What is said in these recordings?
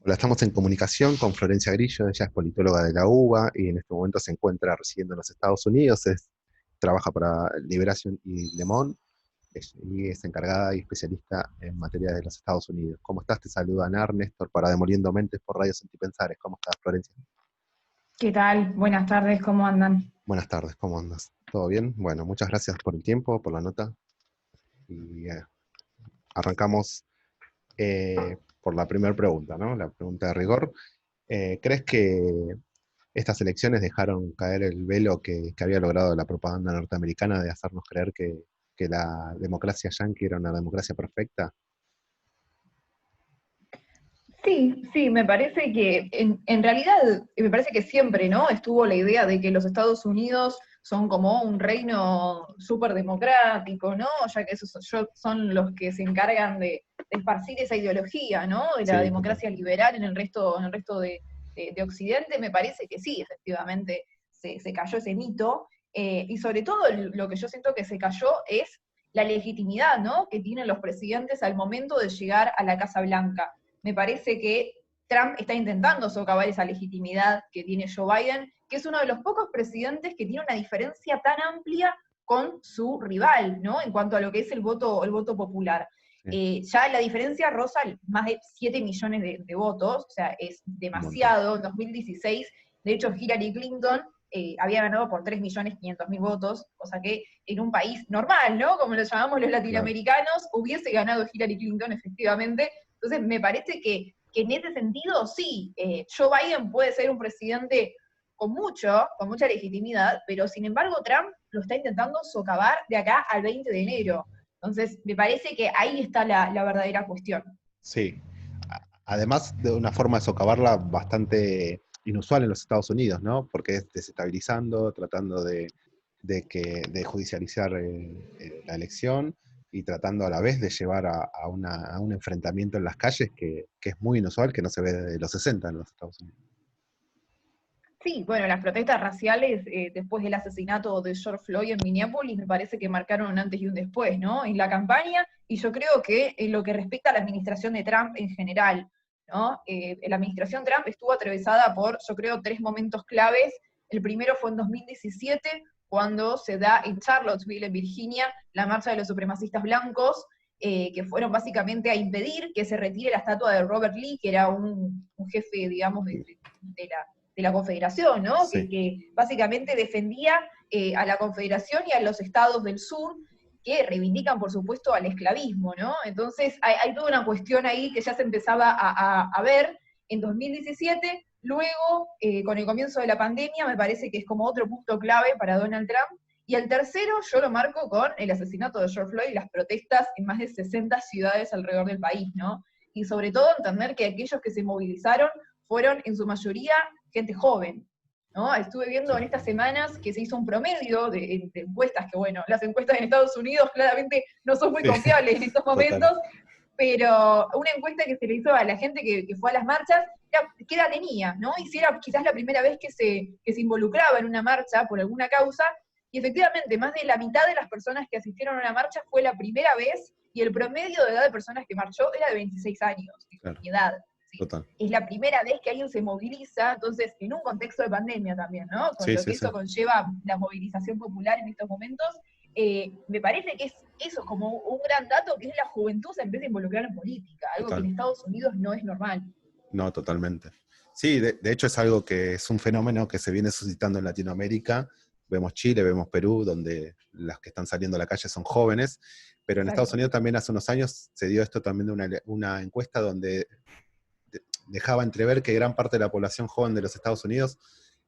Hola, estamos en comunicación con Florencia Grillo. Ella es politóloga de la UBA y en este momento se encuentra residiendo en los Estados Unidos. Trabaja para Liberación y Le Monde y es encargada y especialista en materia de los Estados Unidos. ¿Cómo estás? Te saluda Anar Néstor para Demoliendo Mentes por Radio Sentipensares. ¿Cómo estás, Florencia? ¿Qué tal? Buenas tardes, ¿cómo andan? Buenas tardes, ¿cómo andas? ¿Todo bien? Bueno, muchas gracias por el tiempo, por la nota. Y arrancamos por la primera pregunta, ¿no? La pregunta de rigor. ¿Crees que estas elecciones dejaron caer el velo que había logrado la propaganda norteamericana de hacernos creer que la democracia yanqui era una democracia perfecta? Sí, sí, me parece que en realidad, me parece que siempre, ¿no? Estuvo la idea de que los Estados Unidos son como un reino súper democrático, ¿no? Ya que esos son los que se encargan de esparcir esa ideología, ¿no? De la Sí, total. democracia liberal en el resto de Occidente, me parece que sí, efectivamente, se cayó ese mito. Y sobre todo lo que yo siento que se cayó es la legitimidad, ¿no? Que tienen los presidentes al momento de llegar a la Casa Blanca. Me parece que Trump está intentando socavar esa legitimidad que tiene Joe Biden, que es uno de los pocos presidentes que tiene una diferencia tan amplia con su rival, ¿no? En cuanto a lo que es el voto popular. Sí, Ya la diferencia roza más de 7 millones de votos, o sea, es un montón. demasiado. En 2016, de hecho, Hillary Clinton había ganado por 3.500.000 votos, cosa que en un país normal, ¿no? Como lo llamamos los Claro. latinoamericanos, hubiese ganado Hillary Clinton, efectivamente. Entonces, me parece que en ese sentido, sí, Joe Biden puede ser un presidente con mucha legitimidad, pero sin embargo Trump lo está intentando socavar de acá al 20 de enero. Entonces, me parece que ahí está la verdadera cuestión. Sí. Además de una forma de socavarla bastante inusual en los Estados Unidos, ¿no? Porque es desestabilizando, tratando de judicializar la elección y tratando a la vez de llevar a un enfrentamiento en las calles que es muy inusual, que no se ve desde los 60 en los Estados Unidos. Sí, bueno, las protestas raciales después del asesinato de George Floyd en Minneapolis me parece que marcaron un antes y un después, ¿no? En la campaña, y yo creo que en lo que respecta a la administración de Trump en general, ¿no? La administración Trump estuvo atravesada por, yo creo, tres momentos claves. El primero fue en 2017, cuando se da en Charlottesville, en Virginia, la marcha de los supremacistas blancos, que fueron básicamente a impedir que se retire la estatua de Robert Lee, que era un jefe, digamos, de la Confederación, ¿no? Que, Sí, que básicamente defendía a la Confederación y a los estados del sur que reivindican, por supuesto, al esclavismo, ¿no? Entonces hay toda una cuestión ahí que ya se empezaba a ver en 2017. Luego, con el comienzo de la pandemia, me parece que es como otro punto clave para Donald Trump. Y el tercero yo lo marco con el asesinato de George Floyd y las protestas en más de 60 ciudades alrededor del país, ¿no? Y sobre todo entender que aquellos que se movilizaron fueron en su mayoría gente joven, ¿no? Estuve viendo sí, en estas semanas que se hizo un promedio de encuestas, que bueno, las encuestas en Estados Unidos claramente no son muy sí, confiables en estos total. momentos, pero una encuesta que se le hizo a la gente que fue a las marchas, era, ¿qué edad tenía? ¿No? Y si era quizás la primera vez que se involucraba en una marcha por alguna causa, y efectivamente más de la mitad de las personas que asistieron a una marcha fue la primera vez, y el promedio de edad de personas que marchó era de 26 años, Claro, mi edad. ¿Sí? total. Es la primera vez que alguien se moviliza, entonces en un contexto de pandemia también, ¿no? Con Sí, lo sí, que sí, eso conlleva la movilización popular en estos momentos, me parece que eso es como un gran dato, que es la juventud se empieza a involucrar en política, algo que en total. Estados Unidos no es normal. No, totalmente. Sí, de hecho es algo que es un fenómeno que se viene suscitando en Latinoamérica. Vemos Chile, vemos Perú, donde las que están saliendo a la calle son jóvenes, pero en Estados Exacto. Unidos también hace unos años se dio esto también de una encuesta donde dejaba entrever que gran parte de la población joven de los Estados Unidos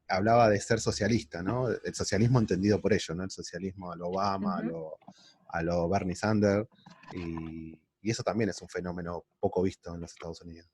hablaba de ser socialista, ¿no? El socialismo entendido por ello, ¿no? El socialismo a lo Obama, Ujú. a lo Bernie Sanders, y eso también es un fenómeno poco visto en los Estados Unidos.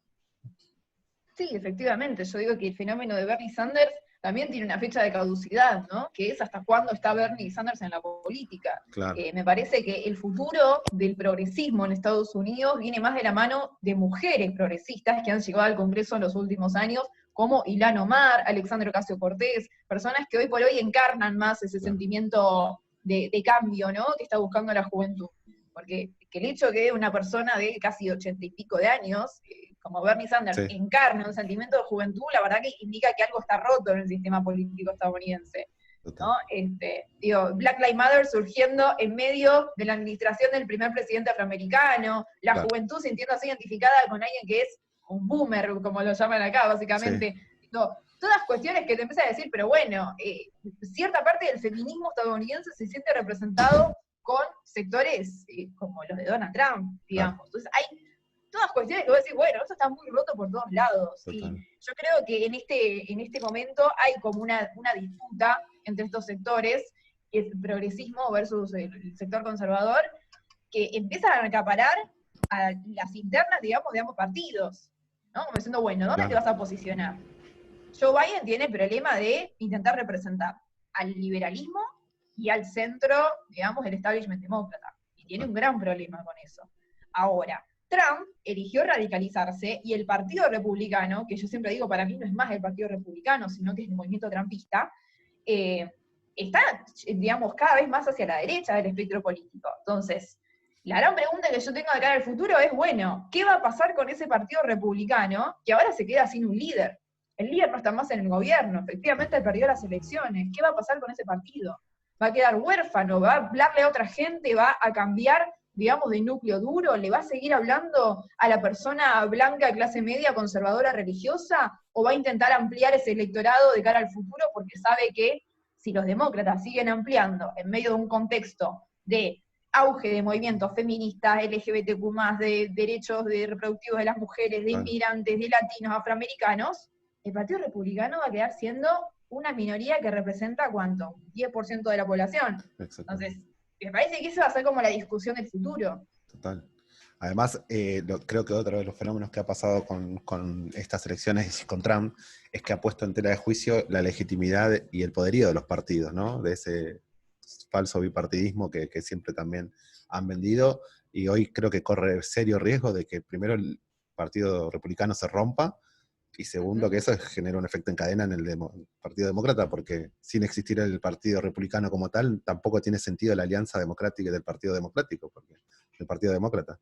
Sí, efectivamente. Yo digo que el fenómeno de Bernie Sanders también tiene una fecha de caducidad, ¿no? Que es hasta cuándo está Bernie Sanders en la política. Claro, Me parece que el futuro del progresismo en Estados Unidos viene más de la mano de mujeres progresistas que han llegado al Congreso en los últimos años, como Ilhan Omar, Alexandria Ocasio-Cortez, personas que hoy por hoy encarnan más ese claro. sentimiento de cambio, ¿no? Que está buscando la juventud. Porque que el hecho que una persona de casi 80 y pico de años como Bernie Sanders, Sí. encarne un sentimiento de juventud, la verdad que indica que algo está roto en el sistema político estadounidense. ¿No? Black Lives Matter surgiendo en medio de la administración del primer presidente afroamericano, la Claro. juventud sintiéndose identificada con alguien que es un boomer, como lo llaman acá, básicamente. Sí. Todas cuestiones que te empiezan a decir, pero bueno, cierta parte del feminismo estadounidense se siente representado con sectores como los de Donald Trump, digamos. Claro. Entonces hay todas cuestiones que vos decís, bueno, eso está muy roto por todos lados. Total. Y yo creo que en este momento hay como una disputa entre estos sectores, que es el progresismo versus el sector conservador, que empiezan a acaparar a las internas, digamos, de ambos partidos, ¿no? Como diciendo, bueno, ¿dónde te vas a posicionar? Joe Biden tiene el problema de intentar representar al liberalismo y al centro, digamos, del establishment demócrata. Y tiene un gran problema con eso. Ahora, Trump eligió radicalizarse y el Partido Republicano, que yo siempre digo, para mí no es más el Partido Republicano, sino que es el movimiento trumpista, está, digamos, cada vez más hacia la derecha del espectro político. Entonces, la gran pregunta que yo tengo de cara al futuro es, bueno, ¿qué va a pasar con ese Partido Republicano que ahora se queda sin un líder? El líder no está más en el gobierno, efectivamente perdió las elecciones. ¿Qué va a pasar con ese partido? ¿Va a quedar huérfano? ¿Va a hablarle a otra gente? ¿Va a cambiar, digamos, de núcleo duro? ¿Le va a seguir hablando a la persona blanca, clase media, conservadora, religiosa? ¿O va a intentar ampliar ese electorado de cara al futuro porque sabe que si los demócratas siguen ampliando en medio de un contexto de auge de movimientos feministas, LGBTQ+, de derechos reproductivos de las mujeres, de inmigrantes, de latinos, afroamericanos, el Partido Republicano va a quedar siendo una minoría que representa, ¿cuánto? 10% de la población. Entonces, me parece que eso va a ser como la discusión del futuro. Total. Además, creo que otro de los fenómenos que ha pasado con estas elecciones y con Trump es que ha puesto en tela de juicio la legitimidad y el poderío de los partidos, ¿no? De ese falso bipartidismo que siempre también han vendido, y hoy creo que corre serio riesgo de que primero el Partido Republicano se rompa, y segundo que eso genera un efecto en cadena en el Partido Demócrata, porque sin existir el Partido Republicano como tal, tampoco tiene sentido la alianza democrática del Partido Democrático, porque el Partido Demócrata.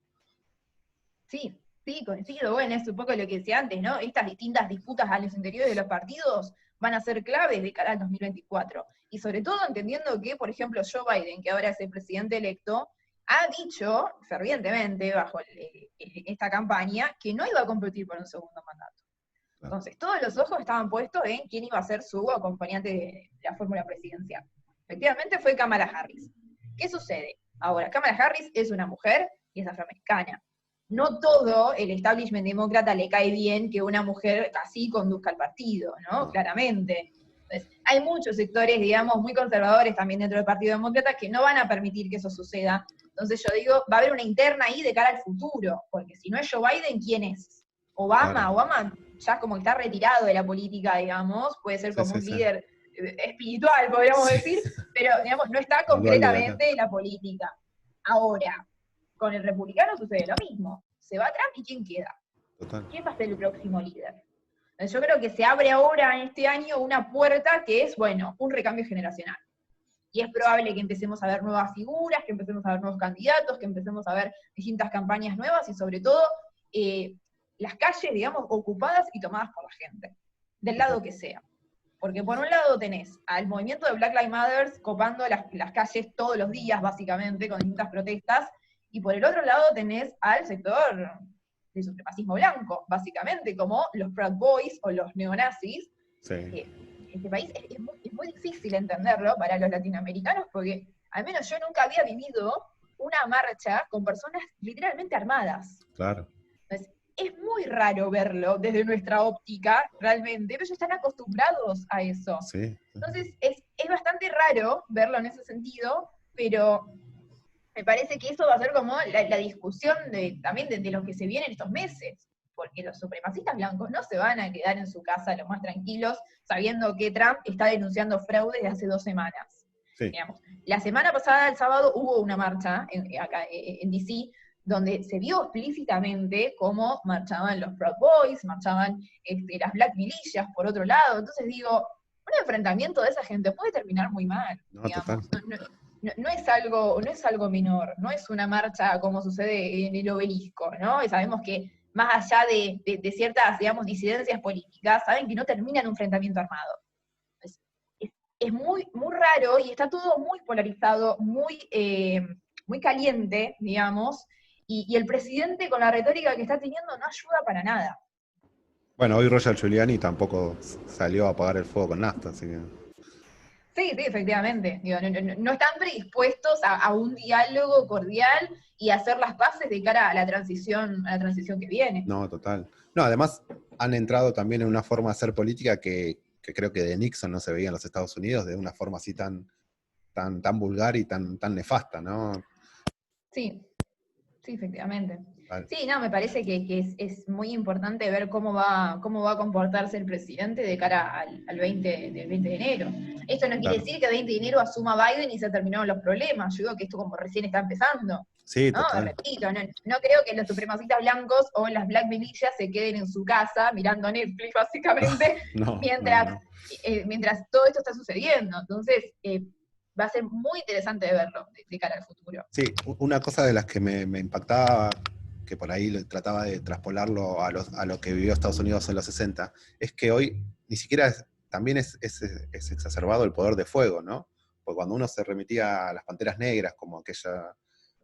Sí, coincido, bueno, es un poco lo que decía antes, ¿no? Estas distintas disputas a los interiores de los partidos van a ser claves de cara al 2024. Y sobre todo entendiendo que, por ejemplo, Joe Biden, que ahora es el presidente electo, ha dicho fervientemente bajo esta campaña que no iba a competir por un segundo mandato. Entonces, todos los ojos estaban puestos en quién iba a ser su acompañante de la fórmula presidencial. Efectivamente fue Kamala Harris. ¿Qué sucede? Ahora, Kamala Harris es una mujer y es afroamericana. No todo el establishment demócrata le cae bien que una mujer así conduzca el partido, ¿no? Claramente. Entonces, hay muchos sectores, digamos, muy conservadores también dentro del Partido Demócrata que no van a permitir que eso suceda. Entonces yo digo, va a haber una interna ahí de cara al futuro, porque si no es Joe Biden, ¿quién es? Obama ya como que está retirado de la política, digamos, puede ser como un líder espiritual, podríamos decir, pero digamos, no está completamente en la política. Ahora, con el republicano sucede lo mismo. Se va Trump y ¿quién queda? Total. ¿Quién va a ser el próximo líder? Yo creo que se abre ahora en este año una puerta que es, bueno, un recambio generacional. Y es probable que empecemos a ver nuevas figuras, que empecemos a ver nuevos candidatos, que empecemos a ver distintas campañas nuevas y sobre todo las calles, digamos, ocupadas y tomadas por la gente, del lado que sea. Porque por un lado tenés al movimiento de Black Lives Matter copando las calles todos los días, básicamente, con distintas protestas, y por el otro lado tenés al sector del supremacismo blanco, básicamente, como los Proud Boys o los neonazis. Sí. En este país es muy difícil entenderlo para los latinoamericanos, porque al menos yo nunca había vivido una marcha con personas literalmente armadas. Claro. Entonces, es muy raro verlo desde nuestra óptica, realmente, pero ellos están acostumbrados a eso. Sí. Entonces, es bastante raro verlo en ese sentido, pero me parece que eso va a ser como la discusión también de lo que se viene en estos meses, porque los supremacistas blancos no se van a quedar en su casa lo más tranquilos, sabiendo que Trump está denunciando fraude desde hace 2 semanas. Sí. Digamos, la semana pasada, el sábado, hubo una marcha acá en D.C., donde se vio explícitamente cómo marchaban los Proud Boys, marchaban las Black Militias, por otro lado. Entonces digo, un enfrentamiento de esa gente puede terminar muy mal. No, digamos. total. No es algo menor, no es una marcha como sucede en el Obelisco, ¿no? Y sabemos que más allá de ciertas, digamos, disidencias políticas, saben que no termina en un enfrentamiento armado. Es muy, muy raro y está todo muy polarizado, muy caliente, digamos, y el presidente con la retórica que está teniendo no ayuda para nada. Bueno, hoy Roger Giuliani tampoco salió a apagar el fuego con nafta, así que... Sí, sí, efectivamente. Digo, no están predispuestos a un diálogo cordial y a hacer las paces de cara a la transición que viene. No, total. No, además han entrado también en una forma de hacer política que creo que de Nixon no se veía en los Estados Unidos, de una forma así tan vulgar y tan nefasta, ¿no? Sí, sí, efectivamente. Vale, Sí, no, me parece que es muy importante ver cómo va a comportarse el presidente de cara al 20 de enero. Esto no quiere claro. decir que el 20 de enero asuma Biden y se terminaron los problemas. Yo digo que esto como recién está empezando. Sí, ¿No? total. Repito, no creo que los supremacistas blancos o las black militias se queden en su casa mirando Netflix, básicamente, No, no, mientras, no. mientras todo esto está sucediendo. Entonces, va a ser muy interesante de verlo de cara al futuro. Sí, una cosa de las que me impactaba, que por ahí trataba de traspolarlo a lo que vivió Estados Unidos en los 60, es que hoy ni siquiera también es exacerbado el poder de fuego, ¿no? Porque cuando uno se remitía a las Panteras Negras, como aquella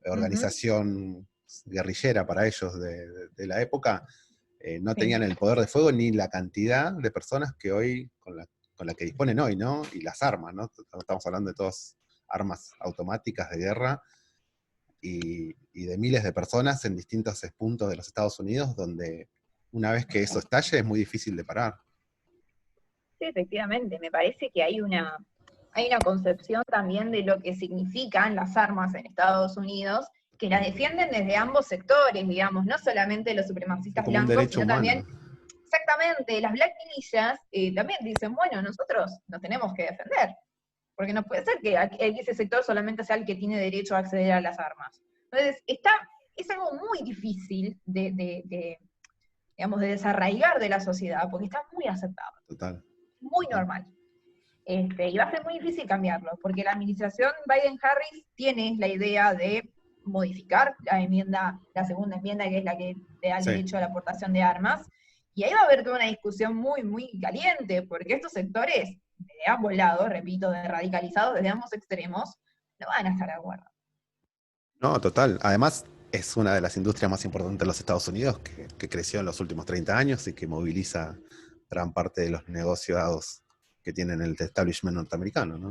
Ujú, organización guerrillera para ellos de la época, no sí. tenían el poder de fuego ni la cantidad de personas que hoy, con la que disponen hoy, ¿no? Y las armas, ¿no? Estamos hablando de todas armas automáticas de guerra y de miles de personas en distintos puntos de los Estados Unidos, donde una vez que eso estalle es muy difícil de parar. Sí, efectivamente, me parece que hay una concepción también de lo que significan las armas en Estados Unidos, que las defienden desde ambos sectores, digamos, no solamente los Es supremacistas como un blancos, derecho sino también, humano. exactamente, las black militias también dicen, bueno, nosotros nos tenemos que defender, porque no puede ser que ese sector solamente sea el que tiene derecho a acceder a las armas. Entonces, es algo muy difícil digamos, de desarraigar de la sociedad, porque está muy aceptado, Total. muy Total. normal. Y va a ser muy difícil cambiarlo, porque la administración Biden-Harris tiene la idea de modificar la segunda enmienda, que es la que te da el Sí. derecho a la aportación de armas, y ahí va a haber toda una discusión muy, muy caliente, porque estos sectores, de ambos lados, repito, de radicalizados desde ambos extremos, no van a estar de acuerdo. No, total. Además, es una de las industrias más importantes de los Estados Unidos, que creció en los últimos 30 años y que moviliza gran parte de los negociados que tienen el establishment norteamericano, ¿no?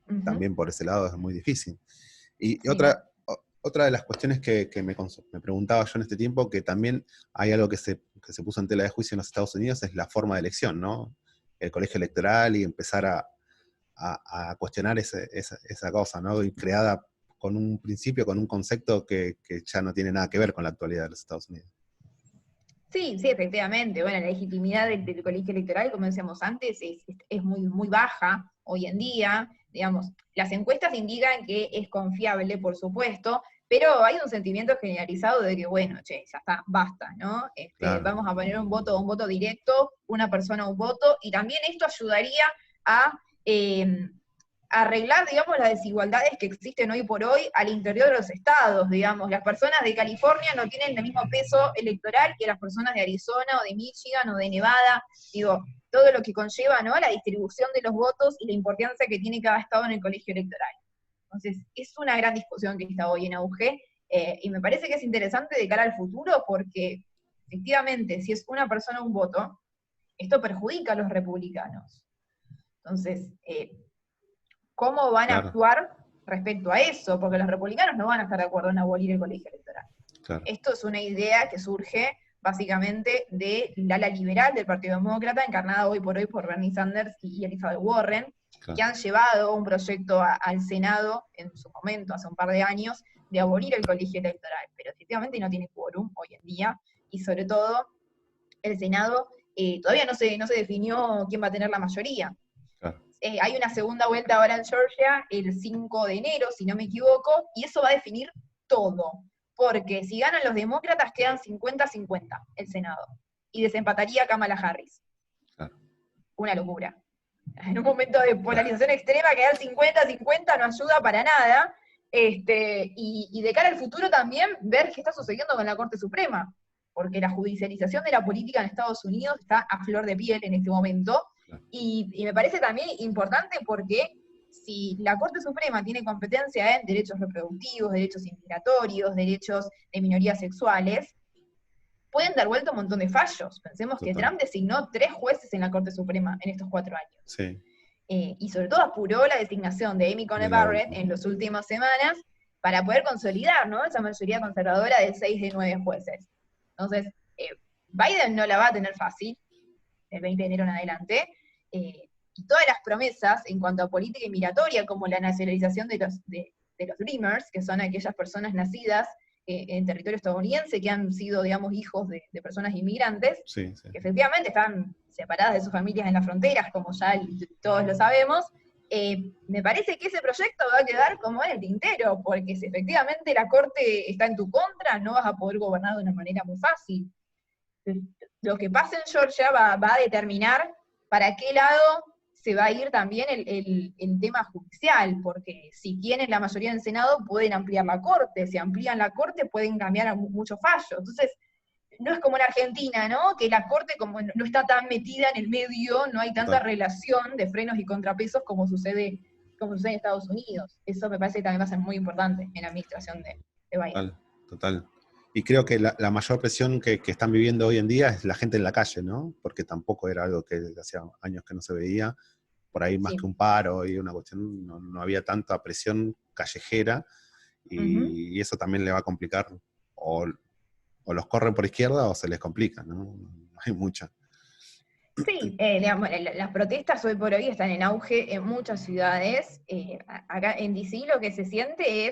Ujú, También por ese lado es muy difícil. Y sí, otra de las cuestiones que me preguntaba yo en este tiempo, que también hay algo que se puso en tela de juicio en los Estados Unidos, es la forma de elección, ¿no? El colegio electoral y empezar a cuestionar esa cosa, ¿no? Y creada con un principio, con un concepto que ya no tiene nada que ver con la actualidad de los Estados Unidos. sí, sí, efectivamente. Bueno, la legitimidad del colegio electoral, como decíamos antes, es muy, muy baja hoy en día. Digamos, las encuestas indican que es confiable, por supuesto, pero hay un sentimiento generalizado de que, bueno, che, ya está, basta, ¿no? Claro, Vamos a poner un voto directo, una persona un voto, y también esto ayudaría a eh, arreglar, digamos, las desigualdades que existen hoy por hoy al interior de los estados, digamos. Las personas de California no tienen el mismo peso electoral que las personas de Arizona o de Michigan o de Nevada. Digo, todo lo que conlleva, ¿no?, la distribución de los votos y la importancia que tiene cada estado en el colegio electoral. Entonces, es una gran discusión que está hoy en auge, y me parece que es interesante de cara al futuro porque, efectivamente, si es una persona un voto, esto perjudica a los republicanos. Entonces, cómo van a claro, actuar respecto a eso, porque los republicanos no van a estar de acuerdo en abolir el colegio electoral. claro, Esto es una idea que surge básicamente del ala liberal del Partido Demócrata, encarnada hoy por Bernie Sanders y Elizabeth Warren, que claro. han llevado un proyecto al Senado en su momento, hace un par de años, de abolir el colegio electoral, pero efectivamente no tiene quórum hoy en día, y sobre todo el Senado todavía no se definió quién va a tener la mayoría. Claro. Hay una segunda vuelta ahora en Georgia el 5 de enero, si no me equivoco, y eso va a definir todo. Porque si ganan los demócratas, quedan 50-50 el Senado. Y desempataría Kamala Harris. Claro. Una locura. En un momento de Claro. polarización extrema, quedar 50-50 no ayuda para nada. Y de cara al futuro también, ver qué está sucediendo con la Corte Suprema. porque la judicialización de la política en Estados Unidos está a flor de piel en este momento, y me parece también importante porque si la Corte Suprema tiene competencia en derechos reproductivos, derechos inmigratorios, derechos de minorías sexuales, pueden dar vuelta un montón de fallos. Pensemos que Trump designó 3 jueces en la Corte Suprema en estos 4 años. Sí. Y sobre todo apuró la designación de Amy Coney Barrett en las últimas semanas para poder consolidar, ¿no?, esa mayoría conservadora de 6 de 9 jueces. Entonces, Biden no la va a tener fácil, el 20 de enero en adelante, y todas las promesas en cuanto a política inmigratoria, como la nacionalización de los Dreamers, que son aquellas personas nacidas en territorio estadounidense que han sido, digamos, hijos de personas inmigrantes, que efectivamente están separadas de sus familias en las fronteras, como ya todos lo sabemos. Me parece que ese proyecto va a quedar como en el tintero, porque si efectivamente la Corte está en tu contra, no vas a poder gobernar de una manera muy fácil. Lo que pasa en Georgia va a determinar para qué lado se va a ir también el tema judicial, porque si tienen la mayoría en el Senado pueden ampliar la Corte, si amplían la Corte pueden cambiar muchos fallos. Entonces, no es como en Argentina, ¿no?, que la Corte como no está tan metida en el medio, no hay tanta relación de frenos y contrapesos como sucede en Estados Unidos. Eso me parece que también va a ser muy importante en la administración de Biden. Total. Y creo que la mayor presión que están viviendo hoy en día es la gente en la calle, ¿no? Porque tampoco era algo que hacía años que no se veía. Por ahí más que un paro y una cuestión, no había tanta presión callejera, y eso también le va a complicar, o los corren por izquierda o se les complica, ¿no? No hay mucha. Sí, digamos, las protestas hoy por hoy están en auge en muchas ciudades. Acá en DC lo que se siente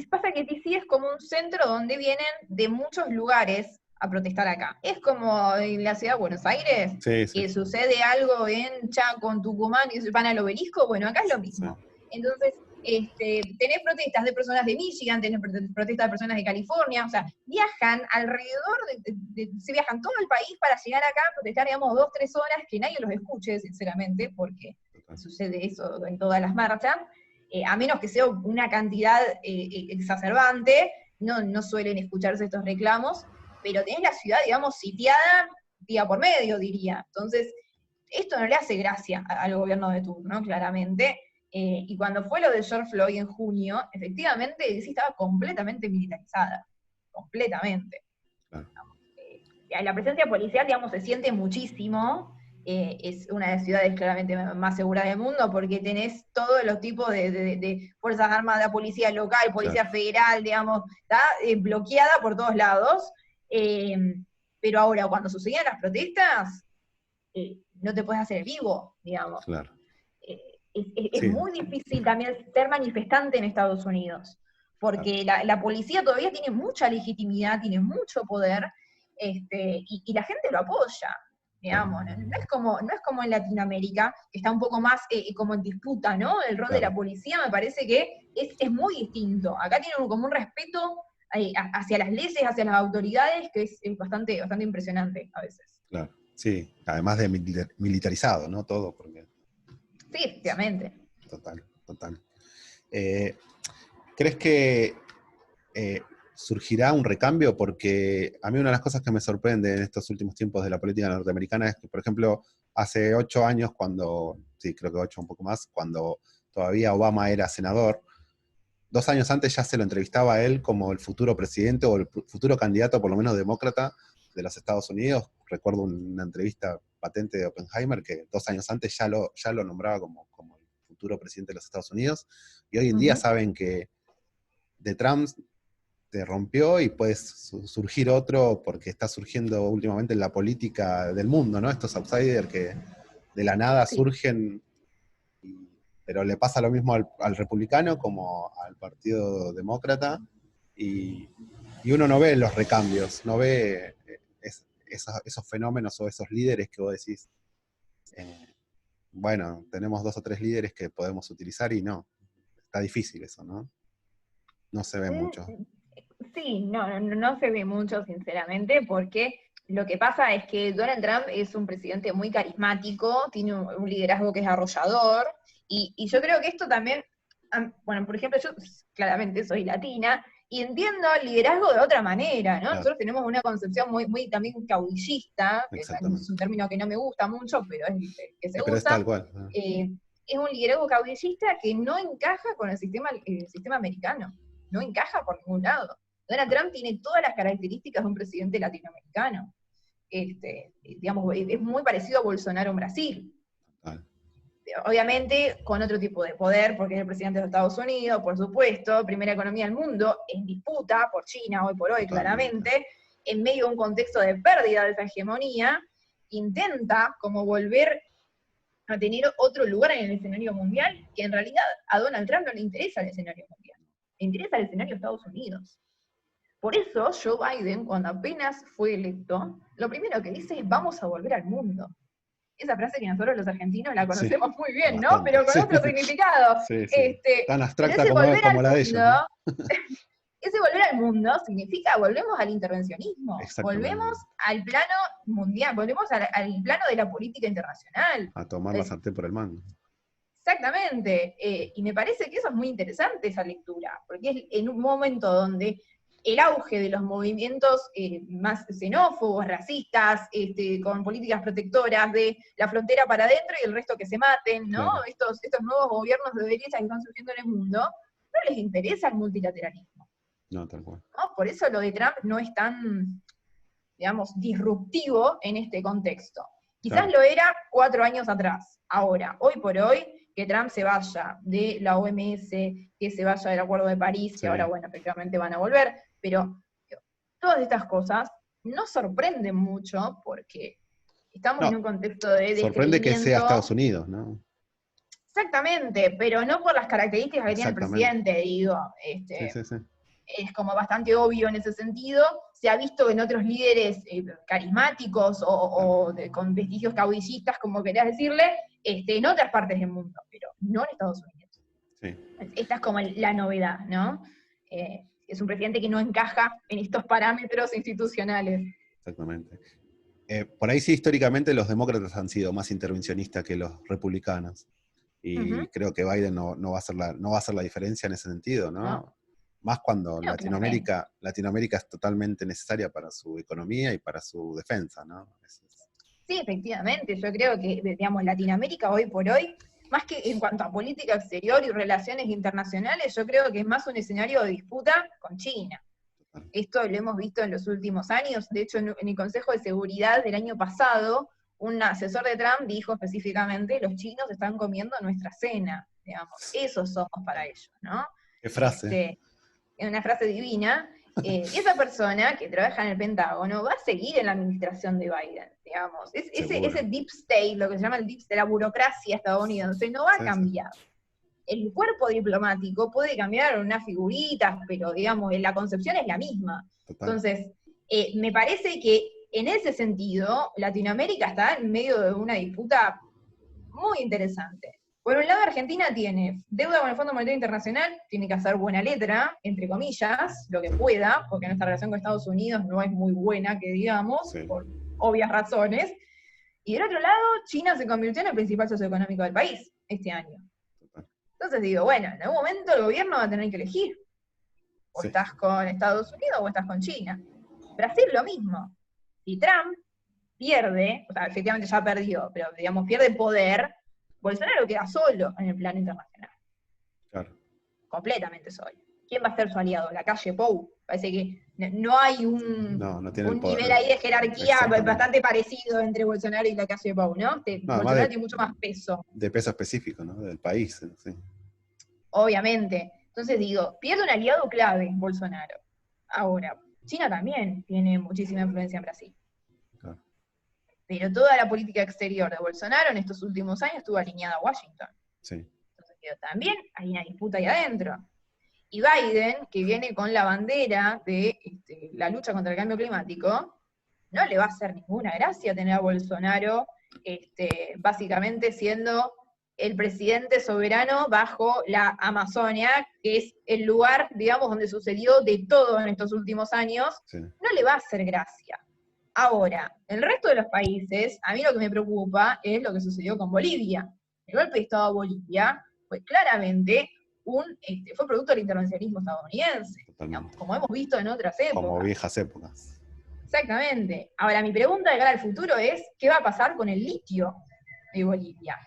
pasa que DC es como un centro donde vienen de muchos lugares a protestar acá. Es como en la ciudad de Buenos Aires, que sucede algo en Chaco, en Tucumán, y se van al Obelisco. Bueno, acá es lo mismo. Entonces, tenés protestas de personas de Michigan, tenés protestas de personas de California, o sea, viajan alrededor, se viajan todo el país para llegar acá a protestar, digamos, 2, 3 horas, que nadie los escuche, sinceramente, porque sucede eso en todas las marchas, a menos que sea una cantidad exacerbante, no suelen escucharse estos reclamos, pero tenés la ciudad, digamos, sitiada día por medio, diría. Entonces, esto no le hace gracia al gobierno de turno, ¿no?, claramente. Y cuando fue lo de George Floyd en junio, efectivamente DC estaba completamente militarizada, completamente. La presencia policial, digamos, se siente muchísimo. Es una de las ciudades claramente más seguras del mundo, porque tenés todos los tipos de fuerzas armadas, policía local, policía federal, digamos, está bloqueada por todos lados. Pero ahora, cuando sucedían las protestas, no te puedes hacer el vivo, digamos. Claro. Es muy difícil también ser manifestante en Estados Unidos, porque la policía todavía tiene mucha legitimidad, tiene mucho poder, y la gente lo apoya, digamos. No es como en Latinoamérica, que está un poco más como en disputa, ¿no? El rol de la policía me parece que es muy distinto. Acá tiene como un respeto hacia las leyes, hacia las autoridades, que es bastante impresionante a veces. Claro, sí, además de militarizado, ¿no? Todo, porque... Sí, efectivamente. Total. ¿Crees que surgirá un recambio? Porque a mí una de las cosas que me sorprende en estos últimos tiempos de la política norteamericana es que, por ejemplo, hace 8 años, creo que 8 un poco más, cuando todavía Obama era senador, 2 años antes ya se lo entrevistaba a él como el futuro presidente o el futuro candidato, por lo menos demócrata, de los Estados Unidos. Recuerdo una entrevista patente de Oppenheimer que 2 años antes ya lo nombraba como el futuro presidente de los Estados Unidos, y hoy en día saben que de Trump te rompió y puede surgir otro, porque está surgiendo últimamente en la política del mundo, ¿no? Estos outsiders que de la nada surgen, pero le pasa lo mismo al republicano como al partido demócrata, y uno no ve los recambios, no ve esos fenómenos o esos líderes que vos decís, bueno, tenemos 2 o 3 líderes que podemos utilizar, y no, está difícil eso, ¿no? No se ve mucho. Sí, no se ve mucho, sinceramente, porque lo que pasa es que Donald Trump es un presidente muy carismático, tiene un liderazgo que es arrollador, y yo creo que esto también, bueno, por ejemplo, yo claramente soy latina, y entiendo el liderazgo de otra manera, ¿no? Claro. Nosotros tenemos una concepción muy también caudillista, que Exactamente. es un término que no me gusta mucho, pero es el que se Pero es usa. tal cual. Es un liderazgo caudillista que no encaja con el sistema americano, no encaja por ningún lado. Donald Trump tiene todas las características de un presidente latinoamericano. Digamos, es muy parecido a Bolsonaro en Brasil. Total. Obviamente con otro tipo de poder, porque es el presidente de Estados Unidos, por supuesto, primera economía del mundo, en disputa por China hoy por hoy, claramente, en medio de un contexto de pérdida de esa hegemonía, intenta como volver a tener otro lugar en el escenario mundial, que en realidad a Donald Trump no le interesa el escenario mundial, le interesa el escenario de Estados Unidos. Por eso Joe Biden, cuando apenas fue electo, lo primero que dice es vamos a volver al mundo. Esa frase que nosotros los argentinos la conocemos muy bien, ¿no? Pero con otro significado. Sí, sí. Tan abstracta como la de ellos, ¿no? Ese volver al mundo significa volvemos al intervencionismo, volvemos al plano mundial, volvemos al plano de la política internacional. A tomar la sartén por el mango. Exactamente, y me parece que eso es muy interesante, esa lectura, porque es en un momento donde el auge de los movimientos más xenófobos, racistas, con políticas protectoras de la frontera para adentro y el resto que se maten, ¿no? Claro. Estos nuevos gobiernos de derecha que están surgiendo en el mundo, no les interesa el multilateralismo. No, tal cual. ¿No? Por eso lo de Trump no es tan, digamos, disruptivo en este contexto. Quizás lo era 4 años atrás. Ahora, hoy por hoy, que Trump se vaya de la OMS, que se vaya del Acuerdo de París, que ahora, bueno, efectivamente van a volver, pero todas estas cosas no sorprenden mucho porque estamos en un contexto de sorprende que sea Estados Unidos, ¿no? Exactamente, pero no por las características que tiene el presidente, digo. Es como bastante obvio en ese sentido. Se ha visto en otros líderes carismáticos o con vestigios caudillistas, como querés decirle, en otras partes del mundo, pero no en Estados Unidos. Sí. Esta es como la novedad, ¿no? Es un presidente que no encaja en estos parámetros institucionales. Exactamente. Por ahí sí, históricamente los demócratas han sido más intervencionistas que los republicanos. Y creo que Biden no va a hacer la diferencia en ese sentido, ¿no? Más cuando Latinoamérica es totalmente necesaria para su economía y para su defensa, ¿no? Sí, efectivamente. Yo creo que, digamos, Latinoamérica hoy por hoy, más que en cuanto a política exterior y relaciones internacionales, yo creo que es más un escenario de disputa con China. Esto lo hemos visto en los últimos años. De hecho, en el Consejo de Seguridad del año pasado, un asesor de Trump dijo específicamente, los chinos están comiendo nuestra cena, digamos. Esos somos para ellos, ¿no? ¿Qué frase? Es una frase divina. Y esa persona que trabaja en el Pentágono va a seguir en la administración de Biden, digamos. Ese deep state, lo que se llama el deep state, la burocracia estadounidense, no va a cambiar. El cuerpo diplomático puede cambiar unas figuritas, pero digamos, la concepción es la misma. Total. Entonces, me parece que en ese sentido, Latinoamérica está en medio de una disputa muy interesante. Por un lado, Argentina tiene deuda con el Fondo Monetario Internacional, tiene que hacer buena letra, entre comillas, lo que pueda, porque nuestra relación con Estados Unidos no es muy buena, que digamos, por obvias razones. Y del otro lado, China se convirtió en el principal socioeconómico del país este año. Entonces digo, bueno, en algún momento el gobierno va a tener que elegir. O estás con Estados Unidos o estás con China. Brasil lo mismo. Si Trump pierde, o sea, efectivamente ya perdió, pero digamos, pierde poder, Bolsonaro queda solo en el plano internacional. Claro. Completamente solo. ¿Quién va a ser su aliado? La calle Pou. Parece que no hay un nivel ahí de jerarquía bastante parecido entre Bolsonaro y la calle Pou, ¿no? Bolsonaro tiene mucho más peso. De peso específico, ¿no? Del país, sí. Obviamente. Entonces digo, pierde un aliado clave Bolsonaro. Ahora, China también tiene muchísima influencia en Brasil. Claro. Pero toda la política exterior de Bolsonaro en estos últimos años estuvo alineada a Washington. Sí. Entonces digo, también hay una disputa ahí adentro. Y Biden, que viene con la bandera de la lucha contra el cambio climático, no le va a hacer ninguna gracia tener a Bolsonaro básicamente siendo el presidente soberano bajo la Amazonia, que es el lugar, digamos, donde sucedió de todo en estos últimos años, no le va a hacer gracia. Ahora, el resto de los países, a mí lo que me preocupa es lo que sucedió con Bolivia. El golpe de Estado a Bolivia fue claramente fue producto del intervencionismo estadounidense. totalmente. como hemos visto en otras Como épocas. viejas épocas. Exactamente. Ahora, mi pregunta de cara al futuro es, ¿qué va a pasar con el litio de Bolivia?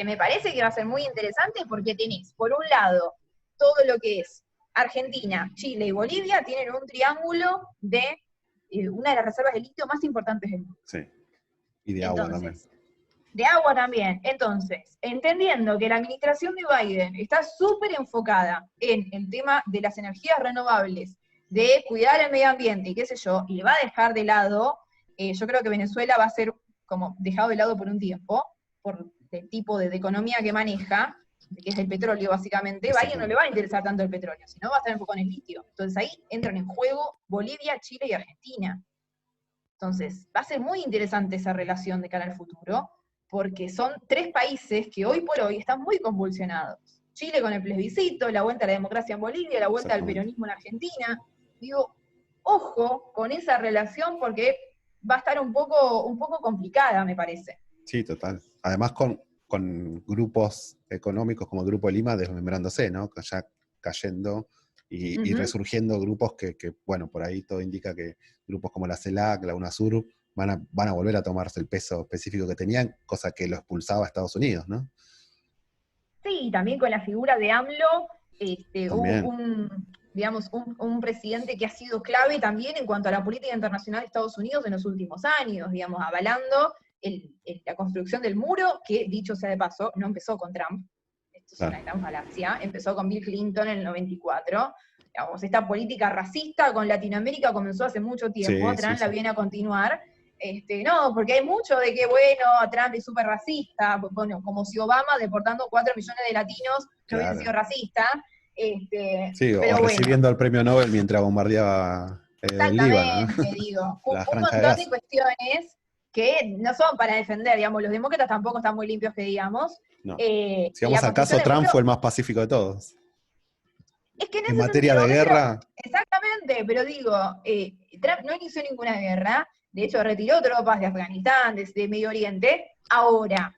Me parece que va a ser muy interesante porque tenés, por un lado, todo lo que es Argentina, Chile y Bolivia tienen un triángulo de una de las reservas de litio más importantes del mundo. Sí. Y de agua también. Entonces, de agua también. Entonces, entendiendo que la administración de Biden está súper enfocada en el tema de las energías renovables, de cuidar el medio ambiente y qué sé yo, y va a dejar de lado, yo creo que Venezuela va a ser como dejado de lado por un tiempo, por el tipo de economía que maneja, que es el petróleo básicamente. Biden no le va a interesar tanto el petróleo, sino va a estar enfocado en el litio. Entonces ahí entran en juego Bolivia, Chile y Argentina. Entonces, va a ser muy interesante esa relación de cara al futuro, porque son tres países que hoy por hoy están muy convulsionados. Chile con el plebiscito, la vuelta a la democracia en Bolivia, la vuelta al peronismo en Argentina. Digo, ojo con esa relación porque va a estar un poco complicada, me parece. Sí, total. Además con grupos económicos como el Grupo Lima desmembrándose, ¿no? Ya cayendo y resurgiendo grupos que, bueno, por ahí todo indica que grupos como la CELAC, la UNASUR, van a volver a tomarse el peso específico que tenían, cosa que lo expulsaba a Estados Unidos, ¿no? Sí, también con la figura de AMLO, También. un presidente que ha sido clave también en cuanto a la política internacional de Estados Unidos en los últimos años, digamos, avalando la construcción del muro, que dicho sea de paso, no empezó con Trump, esto es una gran falacia, empezó con Bill Clinton en el 94, digamos, esta política racista con Latinoamérica comenzó hace mucho tiempo, Sí, Trump sí, la sí. viene a continuar. No, porque hay mucho de que, bueno, Trump es súper racista, bueno, como si Obama, deportando 4 millones de latinos, no hubiese sido racista. Sí, o Pero bueno, recibiendo el premio Nobel mientras bombardeaba el Líbano, ¿no? exactamente, digo, La un Franja de montón de Gaza. cuestiones que no son para defender, digamos, los demócratas tampoco están muy limpios que digamos. No. Y Si vamos la al construcción caso, del Trump muro, fue el más pacífico de todos. es que en En ese materia sentido, de guerra, exactamente, pero digo, Trump no inició ninguna guerra, de hecho retiró tropas de Afganistán, de Medio Oriente. Ahora,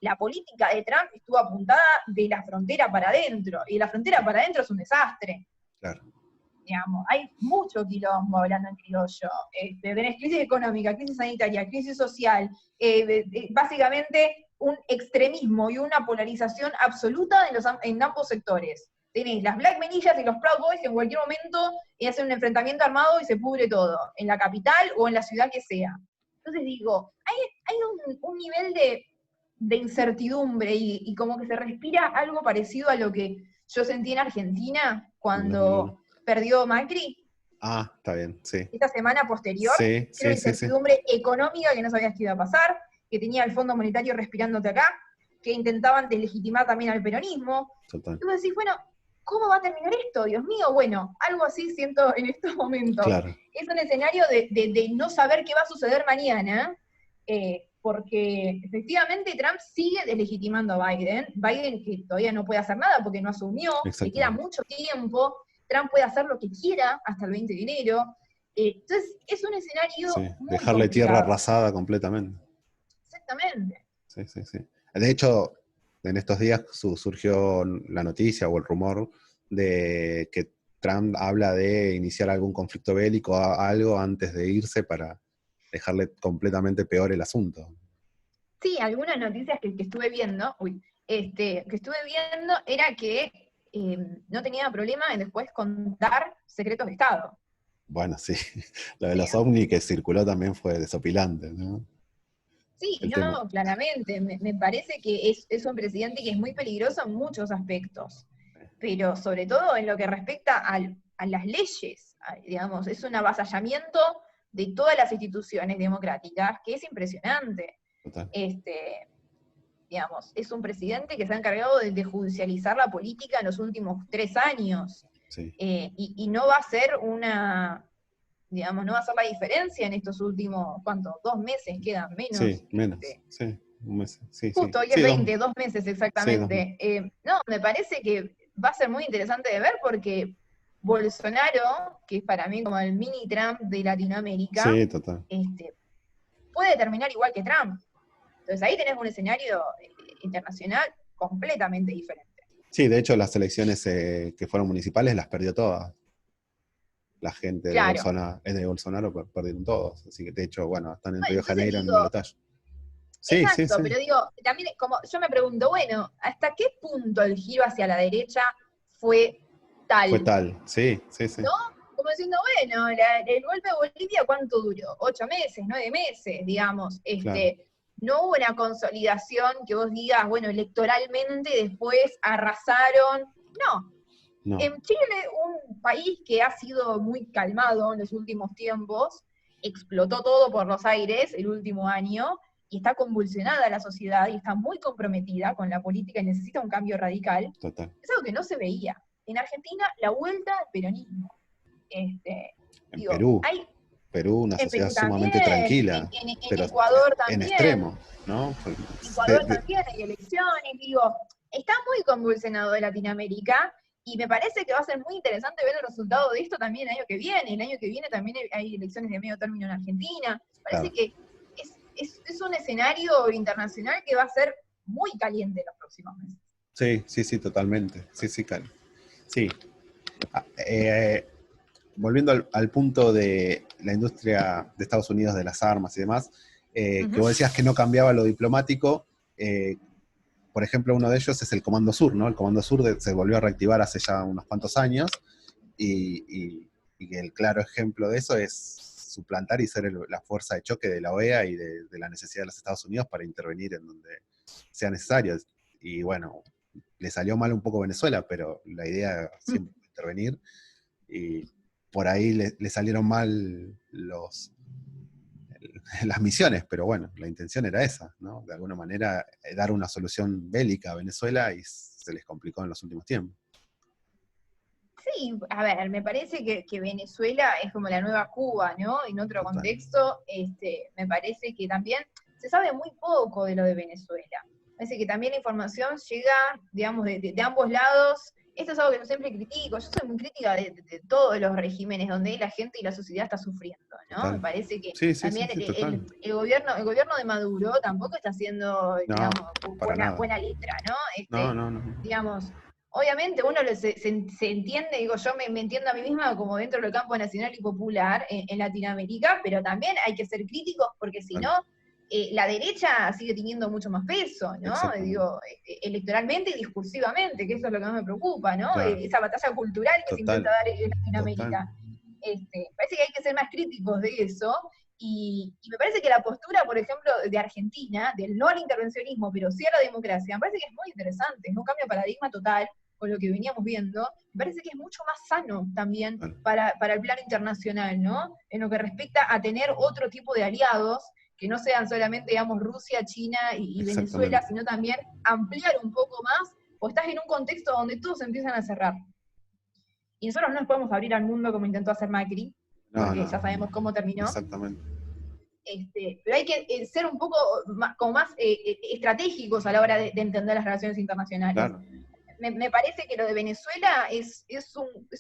la política de Trump estuvo apuntada de la frontera para adentro, y la frontera para adentro es un desastre. claro. Digamos, hay mucho quilombo hablando en criollo. Tenés crisis económica, crisis sanitaria, crisis social, básicamente un extremismo y una polarización absoluta en ambos sectores. Tenés las Black Menillas y los Proud Boys que en cualquier momento hacen un enfrentamiento armado y se pudre todo, en la capital o en la ciudad que sea. Entonces digo, hay un nivel de incertidumbre y como que se respira algo parecido a lo que yo sentí en Argentina En 2001. cuando perdió Macri, Ah, está bien, sí. esta semana posterior, Sí, que era una sí, sí, sí. incertidumbre económica que no sabías qué iba a pasar, que tenía el Fondo Monetario respirándote acá, que intentaban deslegitimar también al peronismo. Total. Y vos decís, bueno, ¿cómo va a terminar esto? Dios mío, bueno, algo así siento en estos momentos. Claro. Es un escenario de no saber qué va a suceder mañana, porque efectivamente Trump sigue deslegitimando a Biden que todavía no puede hacer nada porque no asumió, le queda mucho tiempo, Trump puede hacer lo que quiera hasta el 20 de enero, entonces es un escenario muy dejarle complicado. tierra arrasada completamente. Exactamente. Sí, sí, sí. De hecho, en estos días surgió la noticia o el rumor de que Trump habla de iniciar algún conflicto bélico o algo antes de irse para dejarle completamente peor el asunto. Sí, algunas noticias que estuve viendo, era que no tenía problema en después contar secretos de Estado. Bueno, sí, lo de los ovnis que circuló también fue desopilante, ¿no? Sí, El no, tema. claramente, me parece que es un presidente que es muy peligroso en muchos aspectos, pero sobre todo en lo que respecta a las leyes, digamos, es un avasallamiento de todas las instituciones democráticas que es impresionante. Total. Digamos, es un presidente que se ha encargado de judicializar la política en los últimos 3 años, Sí. y no va a ser no va a ser la diferencia en estos últimos, ¿cuánto? 2 meses quedan, menos. Sí, menos, sí, un mes. Sí, Justo, hoy sí. es Sí, 20, 2 meses exactamente. Sí, No, me parece que va a ser muy interesante de ver porque Bolsonaro, que es para mí como el mini Trump de Latinoamérica, sí, total. puede terminar igual que Trump. Entonces ahí tenés un escenario internacional completamente diferente. Sí, de hecho las elecciones que fueron municipales las perdió todas. la gente Claro. de Bolsonaro perdieron todos. Así que, de hecho, bueno, están en Río de Entonces Janeiro en un digo, balotaje. Sí, sí, exacto, sí. pero digo, también como yo me pregunto, bueno, ¿hasta qué punto el giro hacia la derecha fue Fue tal? tal. Sí, sí, sí. ¿No? Como diciendo, bueno, el golpe de Bolivia, ¿cuánto duró? 8 meses, 9 meses, digamos. Claro. No hubo una consolidación que vos digas, bueno, electoralmente después arrasaron. No. No, En Chile, un país que ha sido muy calmado en los últimos tiempos, explotó todo por los aires el último año y está convulsionada la sociedad y está muy comprometida con la política y necesita un cambio radical. total. Es algo que no se veía. En Argentina, la vuelta al peronismo. En Digo, Perú. hay Perú, una en sociedad Perú también, sumamente tranquila, en pero Ecuador en también, extremo, ¿no? Ecuador también hay elecciones, digo, está muy convulsionado de Latinoamérica y me parece que va a ser muy interesante ver el resultado de esto también el año que viene también hay elecciones de medio término en Argentina, parece Claro. que es un escenario internacional que va a ser muy caliente en los próximos meses. Sí, sí, sí, totalmente. Sí, sí, claro. Sí. Ah, volviendo al punto de la industria de Estados Unidos de las armas y demás, que vos decías que no cambiaba lo diplomático, por ejemplo, uno de ellos es el Comando Sur, ¿no? El Comando Sur se volvió a reactivar hace ya unos cuantos años, y el claro ejemplo de eso es suplantar y ser la fuerza de choque de la OEA y de la necesidad de los Estados Unidos para intervenir en donde sea necesario. Y bueno, le salió mal un poco Venezuela, pero la idea siempre fue intervenir, y por ahí le salieron mal las misiones, pero bueno, la intención era esa, ¿no? De alguna manera dar una solución bélica a Venezuela, y se les complicó en los últimos tiempos. Sí, a ver, me parece que Venezuela es como la nueva Cuba, ¿no? En otro Total. contexto, me parece que también se sabe muy poco de lo de Venezuela. Me parece que también la información llega, digamos, de ambos lados. Esto es algo que yo siempre critico. Yo soy muy crítica de todos los regímenes donde la gente y la sociedad está sufriendo, ¿no? Me Total. parece que Sí, sí, sí, también sí, total. el gobierno de Maduro tampoco está haciendo, No, digamos, para nada. buena letra, ¿no? No, no, no. Digamos, obviamente uno se entiende, digo, yo me entiendo a mí misma como dentro del campo nacional y popular en Latinoamérica, pero también hay que ser críticos porque si no, Total. la derecha sigue teniendo mucho más peso, ¿no? Exactamente. Digo, electoralmente y discursivamente, que eso es lo que más me preocupa, ¿no? Claro. Esa batalla cultural que se intenta Total. dar en Total. Latinoamérica. Parece que hay que ser más críticos de eso, y me parece que la postura, por ejemplo, de Argentina, del no al intervencionismo, pero sí a la democracia, me parece que es muy interesante, es un cambio de paradigma total con lo que veníamos viendo, me parece que es mucho más sano también Claro. para el plano internacional, ¿no? En lo que respecta a tener otro tipo de aliados, que no sean solamente, digamos, Rusia, China y Venezuela, Exactamente. sino también ampliar un poco más, o estás en un contexto donde todos empiezan a cerrar. Y nosotros no nos podemos abrir al mundo como intentó hacer Macri, No, porque no. ya sabemos cómo terminó. Exactamente. Pero hay que ser un poco como más estratégicos a la hora de entender las relaciones internacionales. Claro. Me parece que lo de Venezuela es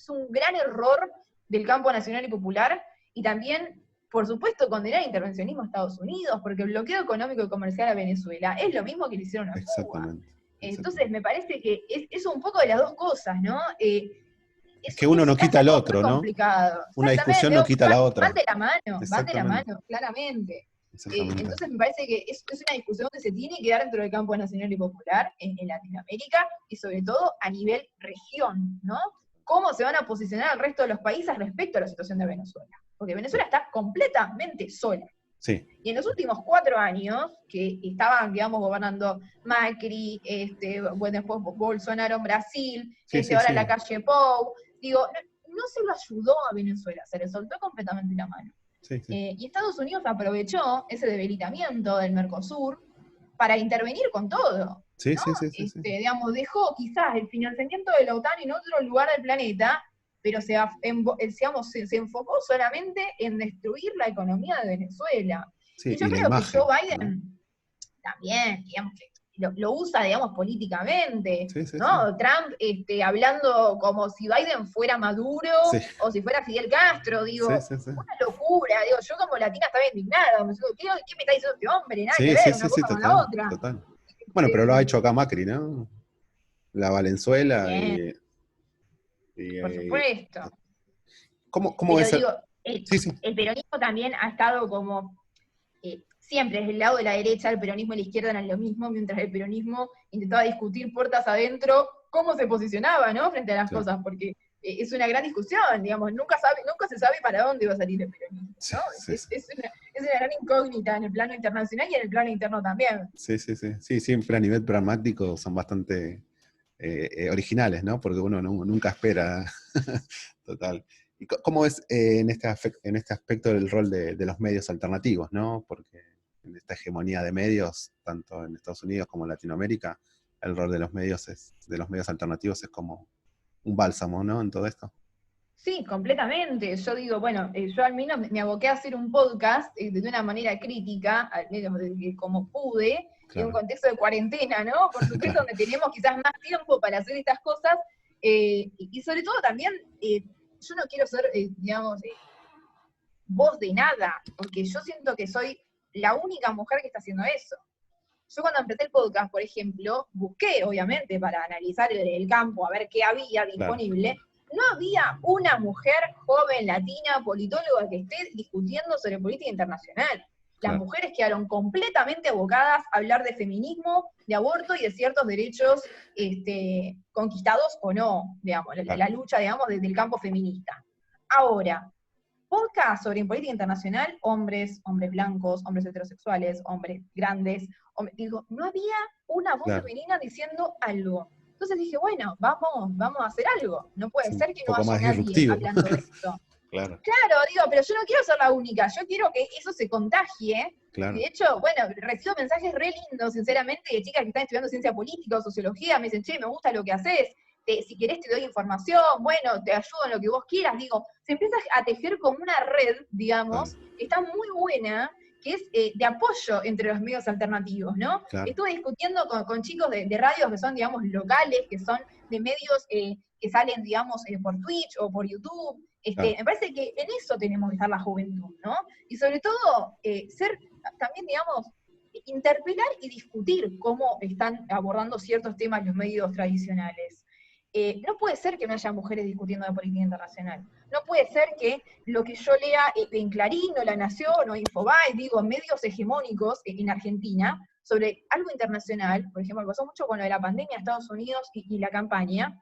un gran error del campo nacional y popular, y también, por supuesto, condenar el intervencionismo a Estados Unidos, porque el bloqueo económico y comercial a Venezuela es lo mismo que le hicieron a Cuba. Exactamente. Entonces, me parece que es un poco de las dos cosas, ¿no? Es que uno no quita está al todo muy otro, ¿no? complicado. Una discusión Exactamente, no quita a la van otra. de la Exactamente. mano, claramente. Exactamente. Entonces me parece que es una discusión que se tiene que dar dentro del campo nacional y popular en Latinoamérica, y sobre todo a nivel región, ¿no? ¿Cómo se van a posicionar el resto de los países respecto a la situación de Venezuela? Porque Venezuela está completamente sola. Sí. Y en los últimos 4 años, que estaban, digamos, gobernando Macri, bueno, después Bolsonaro en Brasil, Sí, sí, ahora sí. la calle Pou, digo, no se lo ayudó a Venezuela, se le soltó completamente la mano. Sí, sí. Y Estados Unidos aprovechó ese debilitamiento del Mercosur para intervenir con todo. Sí, ¿No? sí, sí, sí, sí. Digamos, dejó quizás el financiamiento de la OTAN en otro lugar del planeta, pero se enfocó solamente en destruir la economía de Venezuela. Sí, Y yo y la creo que imagen, Joe ¿no? Biden también, digamos, que lo usa, digamos, políticamente, Sí, sí, sí. ¿no? Trump hablando como si Biden fuera Maduro Sí, o si fuera Fidel Castro, sí, digo, sí, sí. una locura, digo, yo como latina estaba indignada, me digo, ¿qué me está diciendo este hombre? Nada que Sí, sí, ver, sí, una sí, cosa con la total, otra. total. Bueno, pero lo ha hecho acá Macri, ¿no? La Valenzuela Bien, y, por y- supuesto. ¿Cómo Pero es? digo, Sí, sí, el peronismo también ha estado como, siempre desde el lado de la derecha, el peronismo y la izquierda eran lo mismo, mientras el peronismo intentaba discutir puertas adentro cómo se posicionaba, ¿no? Frente a las claro. cosas, porque es una gran discusión, digamos, nunca se sabe para dónde va a salir el peronismo, Sí, ¿no? sí, sí. Es una gran incógnita en el plano internacional y en el plano interno también. Sí, sí, sí. Sí, siempre a nivel pragmático son bastante originales, ¿no? Porque uno nunca espera. Total. ¿Y cómo es en este aspecto el rol de los medios alternativos, ¿no? Porque en esta hegemonía de medios, tanto en Estados Unidos como en Latinoamérica, el rol de los medios alternativos es como un bálsamo, ¿no? En todo esto. Sí, completamente. Yo digo, bueno, yo al menos me aboqué a hacer un podcast de una manera crítica, al menos como pude, en un Claro, contexto de cuarentena, ¿no? Por supuesto, claro, donde tenemos quizás más tiempo para hacer estas cosas, y sobre todo también, yo no quiero ser, digamos, voz de nada, porque yo siento que soy la única mujer que está haciendo eso. Yo cuando empecé el podcast, por ejemplo, busqué, obviamente, para analizar el campo, a ver qué había claro, disponible. No había una mujer joven, latina, politóloga que esté discutiendo sobre política internacional. Las claro, mujeres quedaron completamente abocadas a hablar de feminismo, de aborto y de ciertos derechos conquistados o no, digamos, claro, la lucha, digamos, desde el campo feminista. Ahora, podcast sobre política internacional, hombres blancos, hombres heterosexuales, hombres grandes. Digo, no había una voz claro. femenina diciendo algo. Entonces dije, bueno, vamos a hacer algo. No puede Es un ser que no poco haya más nadie disruptivo. hablando de esto. Claro, Claro, digo, pero yo no quiero ser la única, yo quiero que eso se contagie. Y claro, de hecho, bueno, recibo mensajes re lindos, sinceramente, de chicas que están estudiando ciencia política o sociología, me dicen, che, me gusta lo que haces, si querés te doy información, bueno, te ayudo en lo que vos quieras. Digo, se empieza a tejer como una red, total, digamos, que está muy buena, que es de apoyo entre los medios alternativos, ¿no? claro, Estuve discutiendo con chicos de radios que son, digamos, locales, que son de medios que salen, digamos, por Twitch o por YouTube. claro, Me parece que en eso tenemos que estar la juventud, ¿no? Y sobre todo, ser también, digamos, interpelar y discutir cómo están abordando ciertos temas los medios tradicionales. No puede ser que no haya mujeres discutiendo de política internacional. No puede ser que lo que yo lea en Clarín o La Nación o Infobae, digo, medios hegemónicos en Argentina, sobre algo internacional, por ejemplo, pasó mucho con lo de la pandemia en Estados Unidos y la campaña,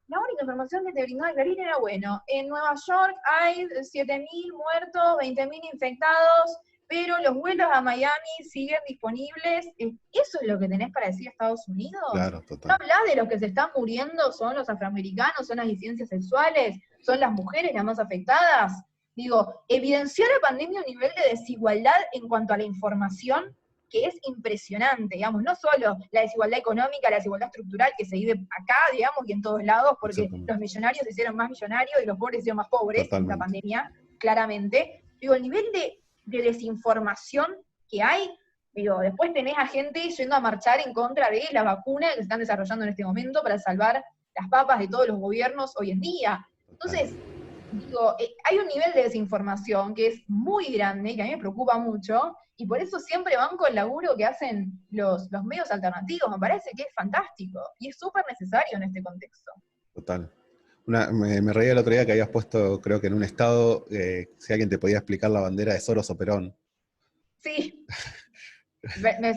la única información que te brindaba Clarín era, bueno, en Nueva York hay 7.000 muertos, 20.000 infectados, pero los vuelos a Miami siguen disponibles. ¿Eso es lo que tenés para decir Estados Unidos? claro, ¿No total. hablás de los que se están muriendo son los afroamericanos, son las disidencias sexuales, son las mujeres las más afectadas? Digo, evidenció la pandemia un nivel de desigualdad en cuanto a la información que es impresionante, digamos, no solo la desigualdad económica, la desigualdad estructural que se vive acá, digamos, y en todos lados, porque los Exactamente. millonarios se hicieron más millonarios y los pobres se hicieron más pobres en esta Totalmente. pandemia, claramente. Digo, el nivel de desinformación que hay, digo, después tenés a gente yendo a marchar en contra de la vacuna que se están desarrollando en este momento para salvar las papas de todos los gobiernos hoy en día. Total. Entonces, digo, hay un nivel de desinformación que es muy grande y que a mí me preocupa mucho, y por eso siempre banco el laburo que hacen los medios alternativos, me parece que es fantástico y es súper necesario en este contexto. Total. Me reía el otro día que habías puesto, creo que en un estado, si alguien te podía explicar la bandera de Soros o Perón. Sí,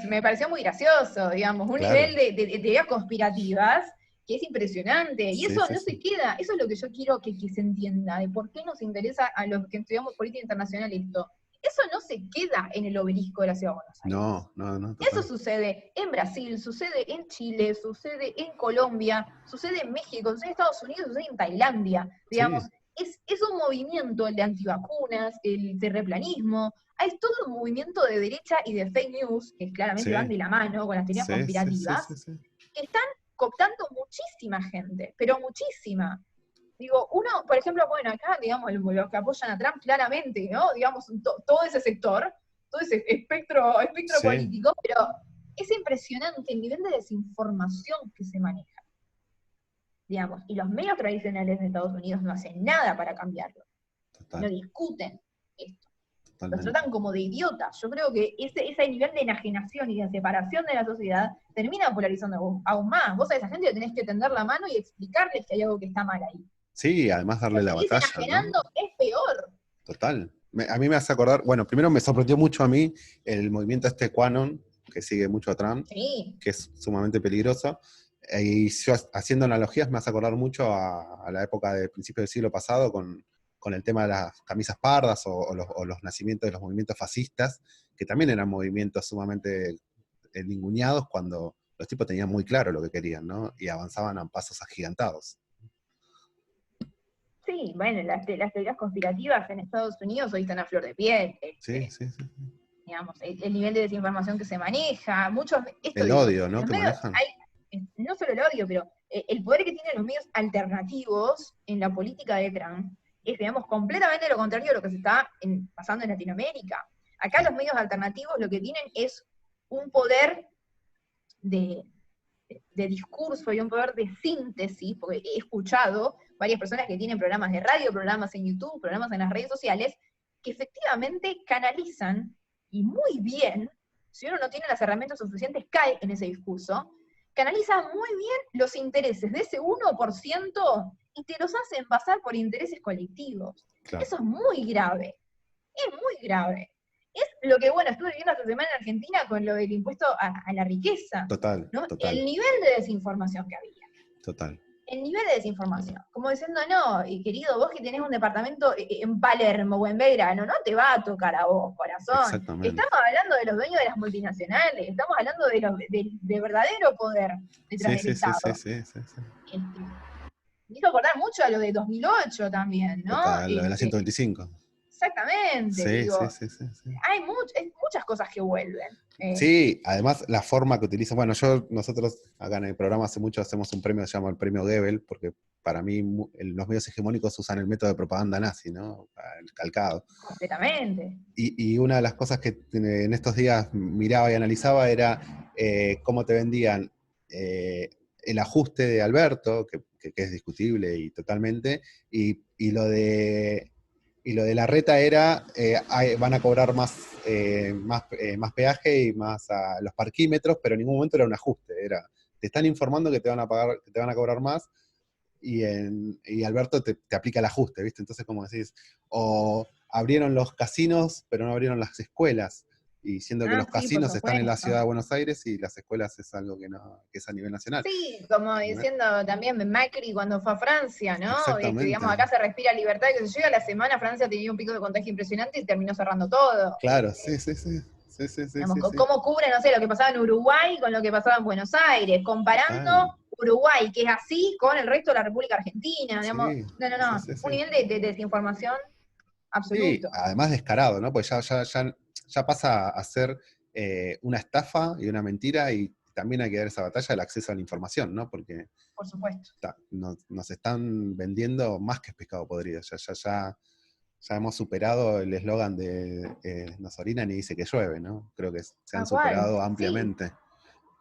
me pareció muy gracioso, digamos, un nivel Claro. de teorías conspirativas que es impresionante, y Sí, eso sí, no se sí. queda, eso es lo que yo quiero que se entienda, de por qué nos interesa a los que estudiamos política internacional esto. Eso no se queda en el obelisco de la Ciudad de Buenos Aires. No, no, no, Eso total. sucede en Brasil, sucede en Chile, sucede en Colombia, sucede en México, sucede en Estados Unidos, sucede en Tailandia. Digamos, Sí, es un movimiento, el de antivacunas, el terraplanismo. Hay todo un movimiento de derecha y de fake news, que claramente van sí, de la mano con las teorías sí, sí, sí, conspirativas, sí, sí. que están cooptando muchísima gente, pero muchísima. Digo, uno, por ejemplo, bueno, acá, digamos, los que apoyan a Trump claramente, ¿no? Digamos, todo ese sector, todo ese espectro Sí, político, pero es impresionante el nivel de desinformación que se maneja, digamos, y los medios tradicionales de Estados Unidos no hacen nada para cambiarlo, no total, discuten esto, los totalmente. tratan como de idiotas. Yo creo que ese nivel de enajenación y de separación de la sociedad termina polarizando aún más. Vos a esa gente le tenés que tender la mano y explicarles que hay algo que está mal ahí. Sí, además darle la Seguís batalla, ¿no? enajenando es peor. Total. A mí me hace acordar, bueno, primero me sorprendió mucho a mí el movimiento este QAnon, que sigue mucho a Trump, Sí, que es sumamente peligroso. Y yo haciendo analogías me hace acordar mucho a la época del principio del siglo pasado con el tema de las camisas pardas o los nacimientos de los movimientos fascistas, que también eran movimientos sumamente ninguneados cuando los tipos tenían muy claro lo que querían, ¿no? Y avanzaban a pasos agigantados. sí, bueno, las teorías conspirativas en Estados Unidos hoy están a flor de piel. Sí, sí, sí. Digamos, el nivel de desinformación que se maneja, esto El digo, odio, ¿no? los Que medios, manejan. no solo el odio, pero el poder que tienen los medios alternativos en la política de Trump es, digamos, completamente lo contrario a lo que se está pasando en Latinoamérica. Acá los medios alternativos lo que tienen es un poder de, de discurso y un poder de síntesis, porque he escuchado varias personas que tienen programas de radio, programas en YouTube, programas en las redes sociales, que efectivamente canalizan, y muy bien, si uno no tiene las herramientas suficientes, cae en ese discurso, canaliza muy bien los intereses de ese 1% y te los hacen pasar por intereses colectivos. Claro. Eso es muy grave. Es lo que, bueno, estuve viendo esta semana en Argentina con lo del impuesto a la riqueza, Total, ¿no? total, El nivel de desinformación que había. total. El nivel de desinformación. Como diciendo, no, y querido, vos que tenés un departamento en Palermo o en Belgrano, no te va a tocar a vos, corazón. Exactamente. Estamos hablando de los dueños de las multinacionales, estamos hablando de verdadero poder detrás Sí, del sí, sí, sí, Estado. sí, sí, sí. Me hizo acordar mucho a lo de 2008 también, ¿no? Total, lo de la 125. Exactamente, Sí, sí, digo, sí, sí, sí. hay muchas cosas que vuelven. Sí, además la forma que utilizan, bueno, nosotros acá en el programa hace mucho hacemos un premio que se llama el premio Goebbels, porque para mí los medios hegemónicos usan el método de propaganda nazi, ¿no? El calcado. Completamente. Y una de las cosas que en estos días miraba y analizaba era cómo te vendían el ajuste de Alberto, que es discutible y totalmente, y lo de la reta era, van a cobrar más peaje y más a los parquímetros, pero en ningún momento era un ajuste, te están informando que te van a pagar, que te van a cobrar más, y Alberto te aplica el ajuste, ¿viste? Entonces, como decís, o abrieron los casinos, pero no abrieron las escuelas, y siendo que los Sí, por casinos están en la supuesto. ciudad de Buenos Aires y las escuelas es algo que es a nivel nacional. Sí, como diciendo también Macri cuando fue a Francia, ¿no? Exactamente. Digamos, acá se respira libertad, que se llega a la semana, Francia tenía un pico de contagio impresionante y terminó cerrando todo. Claro, sí, sí, sí. Sí, sí, sí, Digamos, sí, sí. ¿cómo cubre, no sé, lo que pasaba en Uruguay con lo que pasaba en Buenos Aires? Total. Comparando Uruguay, que es así, con el resto de la República Argentina, digamos, Sí, sí, no, sí, un sí. nivel de desinformación Sí, absoluto. además descarado, ¿no? Pues ya pasa a ser una estafa y una mentira, y también hay que dar esa batalla del acceso a la información, ¿no? Porque Por supuesto. nos están vendiendo más que pescado podrido. Ya hemos superado el eslogan de nos orinan y dice que llueve, ¿no? Creo que se han Tal cual. superado Sí, ampliamente.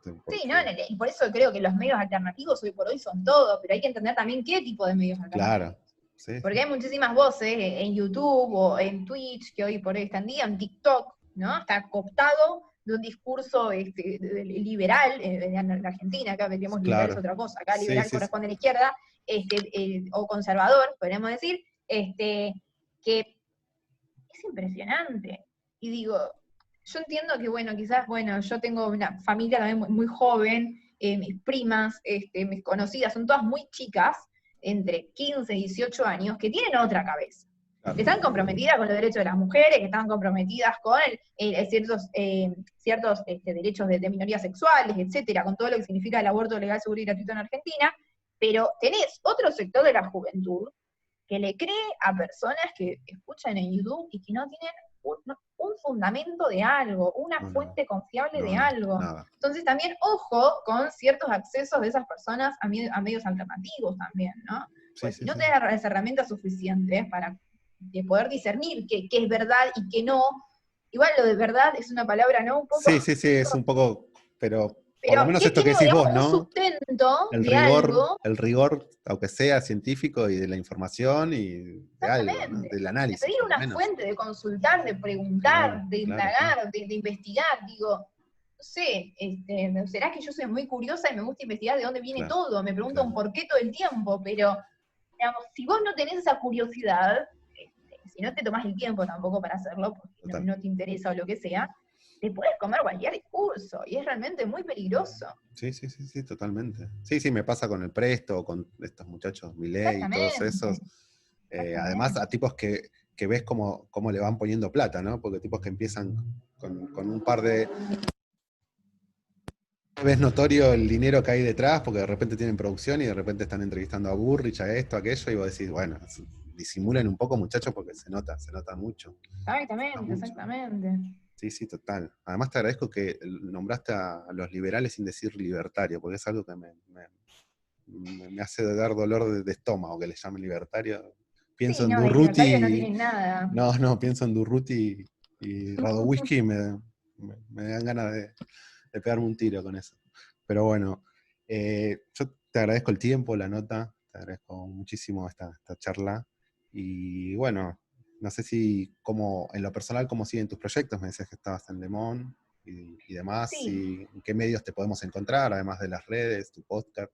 sí, ¿no? Porque, Y por eso creo que los medios alternativos hoy por hoy son todo, pero hay que entender también qué tipo de medios claro, alternativos. sí, Porque hay muchísimas voces en YouTube o en Twitch, que hoy por hoy están día, en TikTok, ¿no? Está cooptado de un discurso liberal, en la Argentina, acá veríamos liberal es claro. otra cosa, acá Sí, liberal sí, sí. corresponde a la izquierda, o conservador, podríamos decir, que es impresionante. Y digo, yo entiendo que, bueno, quizás, bueno, yo tengo una familia también muy joven, mis primas, mis conocidas, son todas muy chicas, entre 15 y 18 años, que tienen otra cabeza. Claro. Que están comprometidas con los derechos de las mujeres, que están comprometidas con ciertos derechos de minorías sexuales, etcétera, con todo lo que significa el aborto legal, seguro y gratuito en Argentina, pero tenés otro sector de la juventud que le cree a personas que escuchan en YouTube y que no tienen un fundamento de algo, una No, no, fuente confiable de no, no, algo. nada. Entonces también, ojo con ciertos accesos de esas personas a medios alternativos también, ¿no? Sí, Pues si sí, no sí. tenés las herramientas suficientes para poder discernir qué es verdad y qué no, igual lo de verdad es una palabra, ¿no? Un poco, Sí, sí, sí, es un poco, pero por lo pero menos que esto que tiene, decís digamos, vos, un ¿no? sustento de algo. El rigor, aunque sea científico y de la información y de algo, ¿no? Exactamente. Del De análisis, pedir por lo una menos. fuente, de consultar, de Claro, preguntar, de claro, claro. indagar, de investigar. Digo, no sé, será que yo soy muy curiosa y me gusta investigar de dónde viene Claro, todo, me pregunto claro. un por qué todo el tiempo, pero digamos, si vos no tenés esa curiosidad, si no te tomás el tiempo tampoco para hacerlo, porque no te interesa o lo que sea, te puedes comer cualquier discurso, y es realmente muy peligroso. Sí, totalmente. Sí, me pasa con el Presto, con estos muchachos, Milei y todos Exactamente. esos. Además, a tipos que ves cómo le van poniendo plata, ¿no? Porque tipos que empiezan con un par de... Ves notorio el dinero que hay detrás, porque de repente tienen producción y de repente están entrevistando a Burrich, a esto, a aquello, y vos decís, bueno, disimulen un poco, muchachos, porque se nota mucho. Exactamente. Sí, total. Además te agradezco que nombraste a los liberales sin decir libertario, porque es algo que me hace dar dolor de estómago que le llamen libertario. Pienso Sí, en no, de libertarios no Durruti, tienen nada. no, pienso en Durruti y Radowisky y me dan ganas de pegarme un tiro con eso. Pero bueno, yo te agradezco el tiempo, la nota, te agradezco muchísimo esta charla. Y bueno, no sé si en lo personal, cómo siguen tus proyectos. Me decías que estabas en Le Monde y demás, Sí. y en qué medios te podemos encontrar, además de las redes, tu podcast.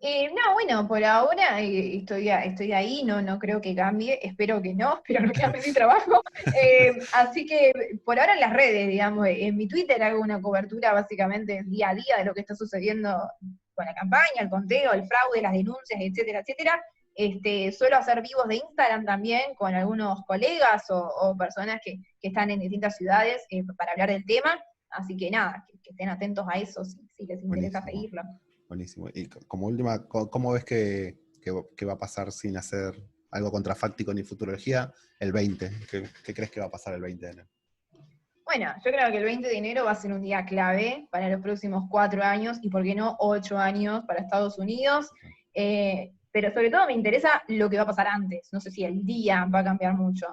No, bueno, por ahora estoy ahí, no creo que cambie, espero que no, espero no cambie mi trabajo. Así que por ahora en las redes, digamos, en mi Twitter hago una cobertura básicamente día a día de lo que está sucediendo con la campaña, el conteo, el fraude, las denuncias, etcétera, etcétera. Suelo hacer vivos de Instagram también con algunos colegas o personas que están en distintas ciudades para hablar del tema. Así que nada, que estén atentos a eso si les interesa Buenísimo, seguirlo. buenísimo. Y como última, ¿cómo ves que va a pasar sin hacer algo contrafáctico ni futurología el 20? ¿Qué crees que va a pasar el 20 de enero? Bueno, yo creo que el 20 de enero va a ser un día clave para los próximos 4 años y, por qué no, 8 años para Estados Unidos. Pero sobre todo me interesa lo que va a pasar antes. No sé si el día va a cambiar mucho,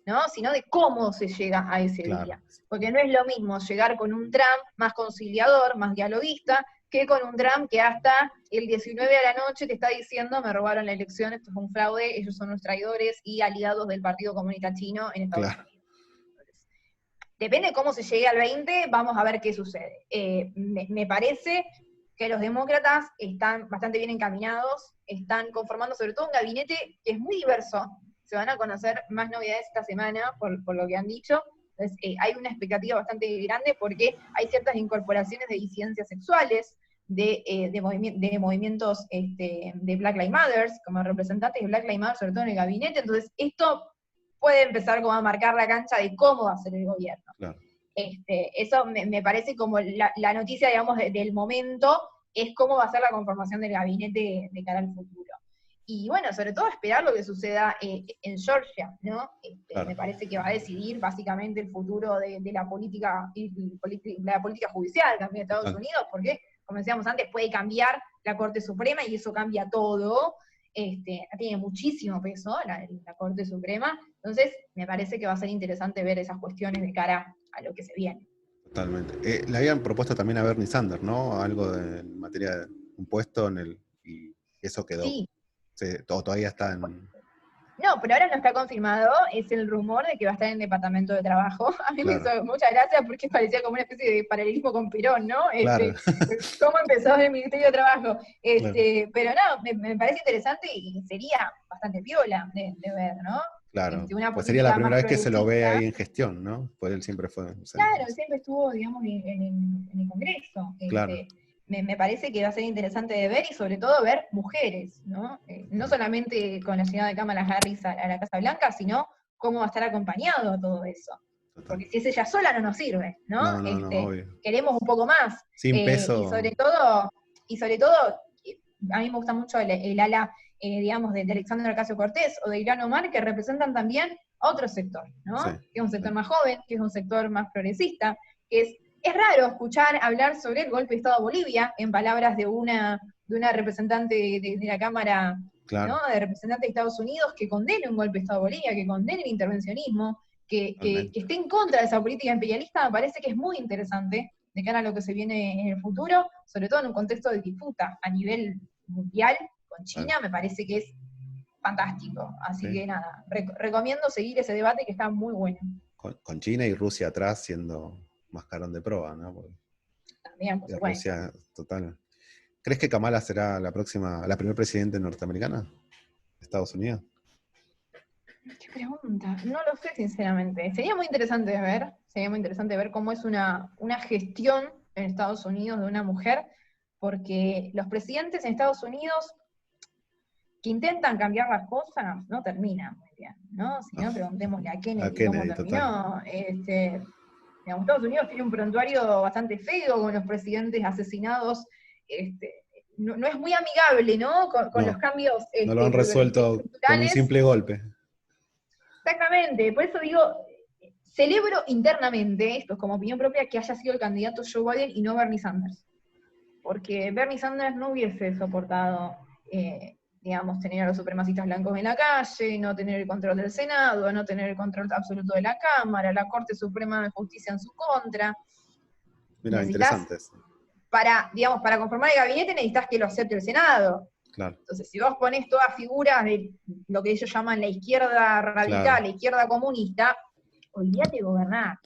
¿no? Sino de cómo se llega a ese Claro. día. Porque no es lo mismo llegar con un Trump más conciliador, más dialoguista, que con un Trump que hasta el 19 de la noche te está diciendo me robaron la elección, esto es un fraude, ellos son los traidores y aliados del Partido Comunista Chino en Estados Claro. Unidos. Depende de cómo se llegue al 20, vamos a ver qué sucede. Me parece que los demócratas están bastante bien encaminados, están conformando sobre todo un gabinete que es muy diverso. Se van a conocer más novedades esta semana, por lo que han dicho. Entonces, hay una expectativa bastante grande porque hay ciertas incorporaciones de disidencias sexuales, de movimientos de Black Lives Matter, como representantes de Black Lives Matter, sobre todo en el gabinete. Entonces, esto puede empezar como a marcar la cancha de cómo va a ser el gobierno. Claro. Eso me parece como la noticia, digamos, del momento, es cómo va a ser la conformación del gabinete de cara al futuro. Y bueno, sobre todo esperar lo que suceda en Georgia, ¿no? Claro. Me parece que va a decidir básicamente el futuro de la política y la política judicial también de Estados Unidos, porque, como decíamos antes, puede cambiar la Corte Suprema y eso cambia todo. Tiene muchísimo peso la Corte Suprema, entonces me parece que va a ser interesante ver esas cuestiones de cara a lo que se viene. Totalmente. Le habían propuesto también a Bernie Sanders, ¿no? Algo en materia de un puesto y eso quedó. Sí. Todavía está en... No, pero ahora no está confirmado, es el rumor de que va a estar en el Departamento de Trabajo. A mí Claro. me hizo mucha gracia porque parecía como una especie de paralelismo con Perón, ¿no? Claro. Cómo empezó en el Ministerio de Trabajo. Claro. Pero no, me parece interesante y sería bastante piola de ver, ¿no? Claro, Una pues sería la política primera más vez que se lo ve progresista. ahí en gestión, ¿no? Pues él siempre fue... Claro, siempre estuvo, digamos, en el Congreso. Claro. Me parece que va a ser interesante de ver y sobre todo ver mujeres, ¿no? No solamente con la llegada de Kamala Harris a la Casa Blanca, sino cómo va a estar acompañado a todo eso. Total. Porque si es ella sola no nos sirve, ¿no? No, obvio. Queremos un poco más. Sin peso. Y sobre todo, a mí me gusta mucho el ala, digamos, de Alexandra Ocasio-Cortez o de Ilhan Omar, que representan también a otro sector, ¿no? Sí. Que es un sector más joven, que es un sector más progresista, que es raro escuchar hablar sobre el golpe de Estado a Bolivia, en palabras de una representante de la Cámara, claro, ¿no? De representantes de Estados Unidos, que condene un golpe de Estado a Bolivia, que condene el intervencionismo, que esté en contra de esa política imperialista. Me parece que es muy interesante de cara a lo que se viene en el futuro, sobre todo en un contexto de disputa a nivel mundial con China. Claro. Me parece que es fantástico. Así que nada, recomiendo seguir ese debate que está muy bueno. Con China y Rusia atrás siendo mascarón de proa, ¿no? Porque también, por supuesto. Rusia, total. ¿Crees que Kamala será la primera presidente norteamericana? Estados Unidos? Qué pregunta, no lo sé sinceramente. Sería muy interesante ver cómo es una gestión en Estados Unidos de una mujer, porque los presidentes en Estados Unidos que intentan cambiar las cosas no terminan muy bien, ¿no? Si no, preguntémosle a A Kennedy cómo Kennedy, total. terminó. Digamos, Estados Unidos tiene un prontuario bastante feo con los presidentes asesinados. No es muy amigable, ¿no? Con los No, cambios no lo han resuelto con un estructurales. simple golpe. Exactamente, por eso digo, celebro internamente, esto es como opinión propia, que haya sido el candidato Joe Biden y no Bernie Sanders. Porque Bernie Sanders no hubiese soportado, digamos, tener a los supremacistas blancos en la calle, no tener el control del Senado, no tener el control absoluto de la Cámara, la Corte Suprema de Justicia en su contra. Mira, Necesitas, interesante eso. digamos, para conformar el gabinete necesitas que lo acepte el Senado. Claro, Entonces, si vos ponés todas figuras de lo que ellos llaman la izquierda radical, claro, la izquierda comunista, olvídate de gobernar.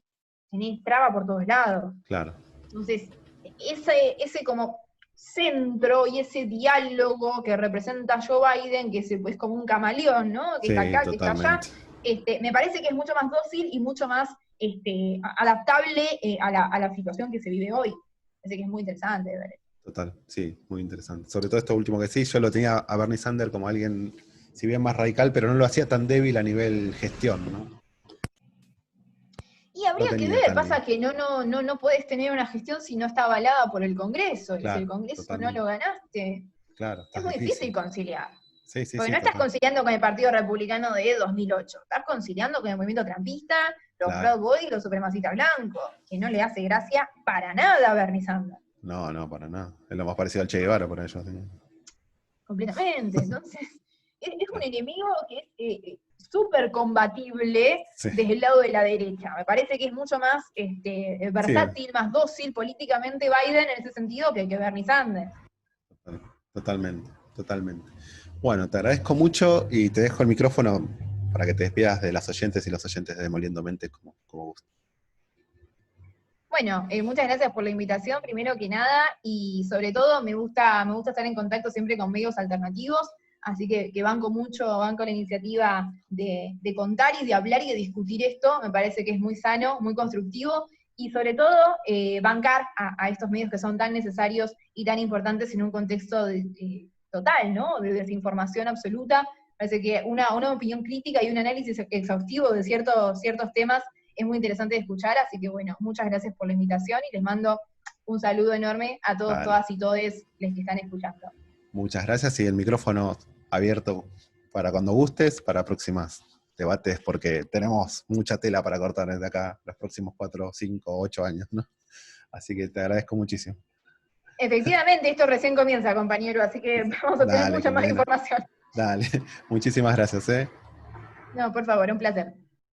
Tenés traba por todos lados. claro. Entonces, ese como centro y ese diálogo que representa Joe Biden, que es como un camaleón, ¿no? Que está Sí, acá, que está allá, totalmente. me parece que es mucho más dócil y mucho más adaptable a la situación que se vive hoy. Parece que es muy interesante de ver. Total, sí, muy interesante. Sobre todo esto último que sí, yo lo tenía a Bernie Sanders como alguien, si bien más radical, pero no lo hacía tan débil a nivel gestión, ¿no? Y No habría que tenía ver, tan... pasa que no puedes tener una gestión si no está avalada por el Congreso, y si el Claro, Congreso no totalmente. lo ganaste, Claro, es estás muy difícil difícil. conciliar. Sí, sí, Porque sí, no estás total. conciliando con el Partido Republicano de 2008, estás conciliando con el movimiento trampista, los Claro. Proud Boys y los supremacistas blancos, que no le hace gracia para nada a Bernie Sanders. No, no, para nada. Es lo más parecido al Che Guevara por ellos. ¿Sí? Completamente. Entonces, es un Claro. enemigo que es súper combatible Sí, desde el lado de la derecha. Me parece que es mucho más sí, versátil, más dócil políticamente Biden en ese sentido que Bernie Sanders. totalmente, totalmente. Bueno, te agradezco mucho y te dejo el micrófono para que te despidas de las oyentes y los oyentes de Demoliendo Mente como gusto. Bueno, muchas gracias por la invitación, primero que nada, y sobre todo me gusta estar en contacto siempre con medios alternativos, así que banco la iniciativa de contar y de hablar y de discutir esto, me parece que es muy sano, muy constructivo, y sobre todo bancar a estos medios que son tan necesarios y tan importantes en un contexto total, ¿no? De desinformación absoluta. Parece que una opinión crítica y un análisis exhaustivo de ciertos temas es muy interesante de escuchar, así que bueno, muchas gracias por la invitación y les mando un saludo enorme a todos, Dale. todas y todes los que están escuchando. Muchas gracias y el micrófono abierto para cuando gustes, para próximas debates, porque tenemos mucha tela para cortar desde acá los próximos 4, 5, 8 años, ¿no? Así que te agradezco muchísimo. Efectivamente, esto recién comienza, compañero, así que vamos a tener Dale, mucha más compañera. información. Dale. Muchísimas gracias, ¿eh? No, por favor, un placer.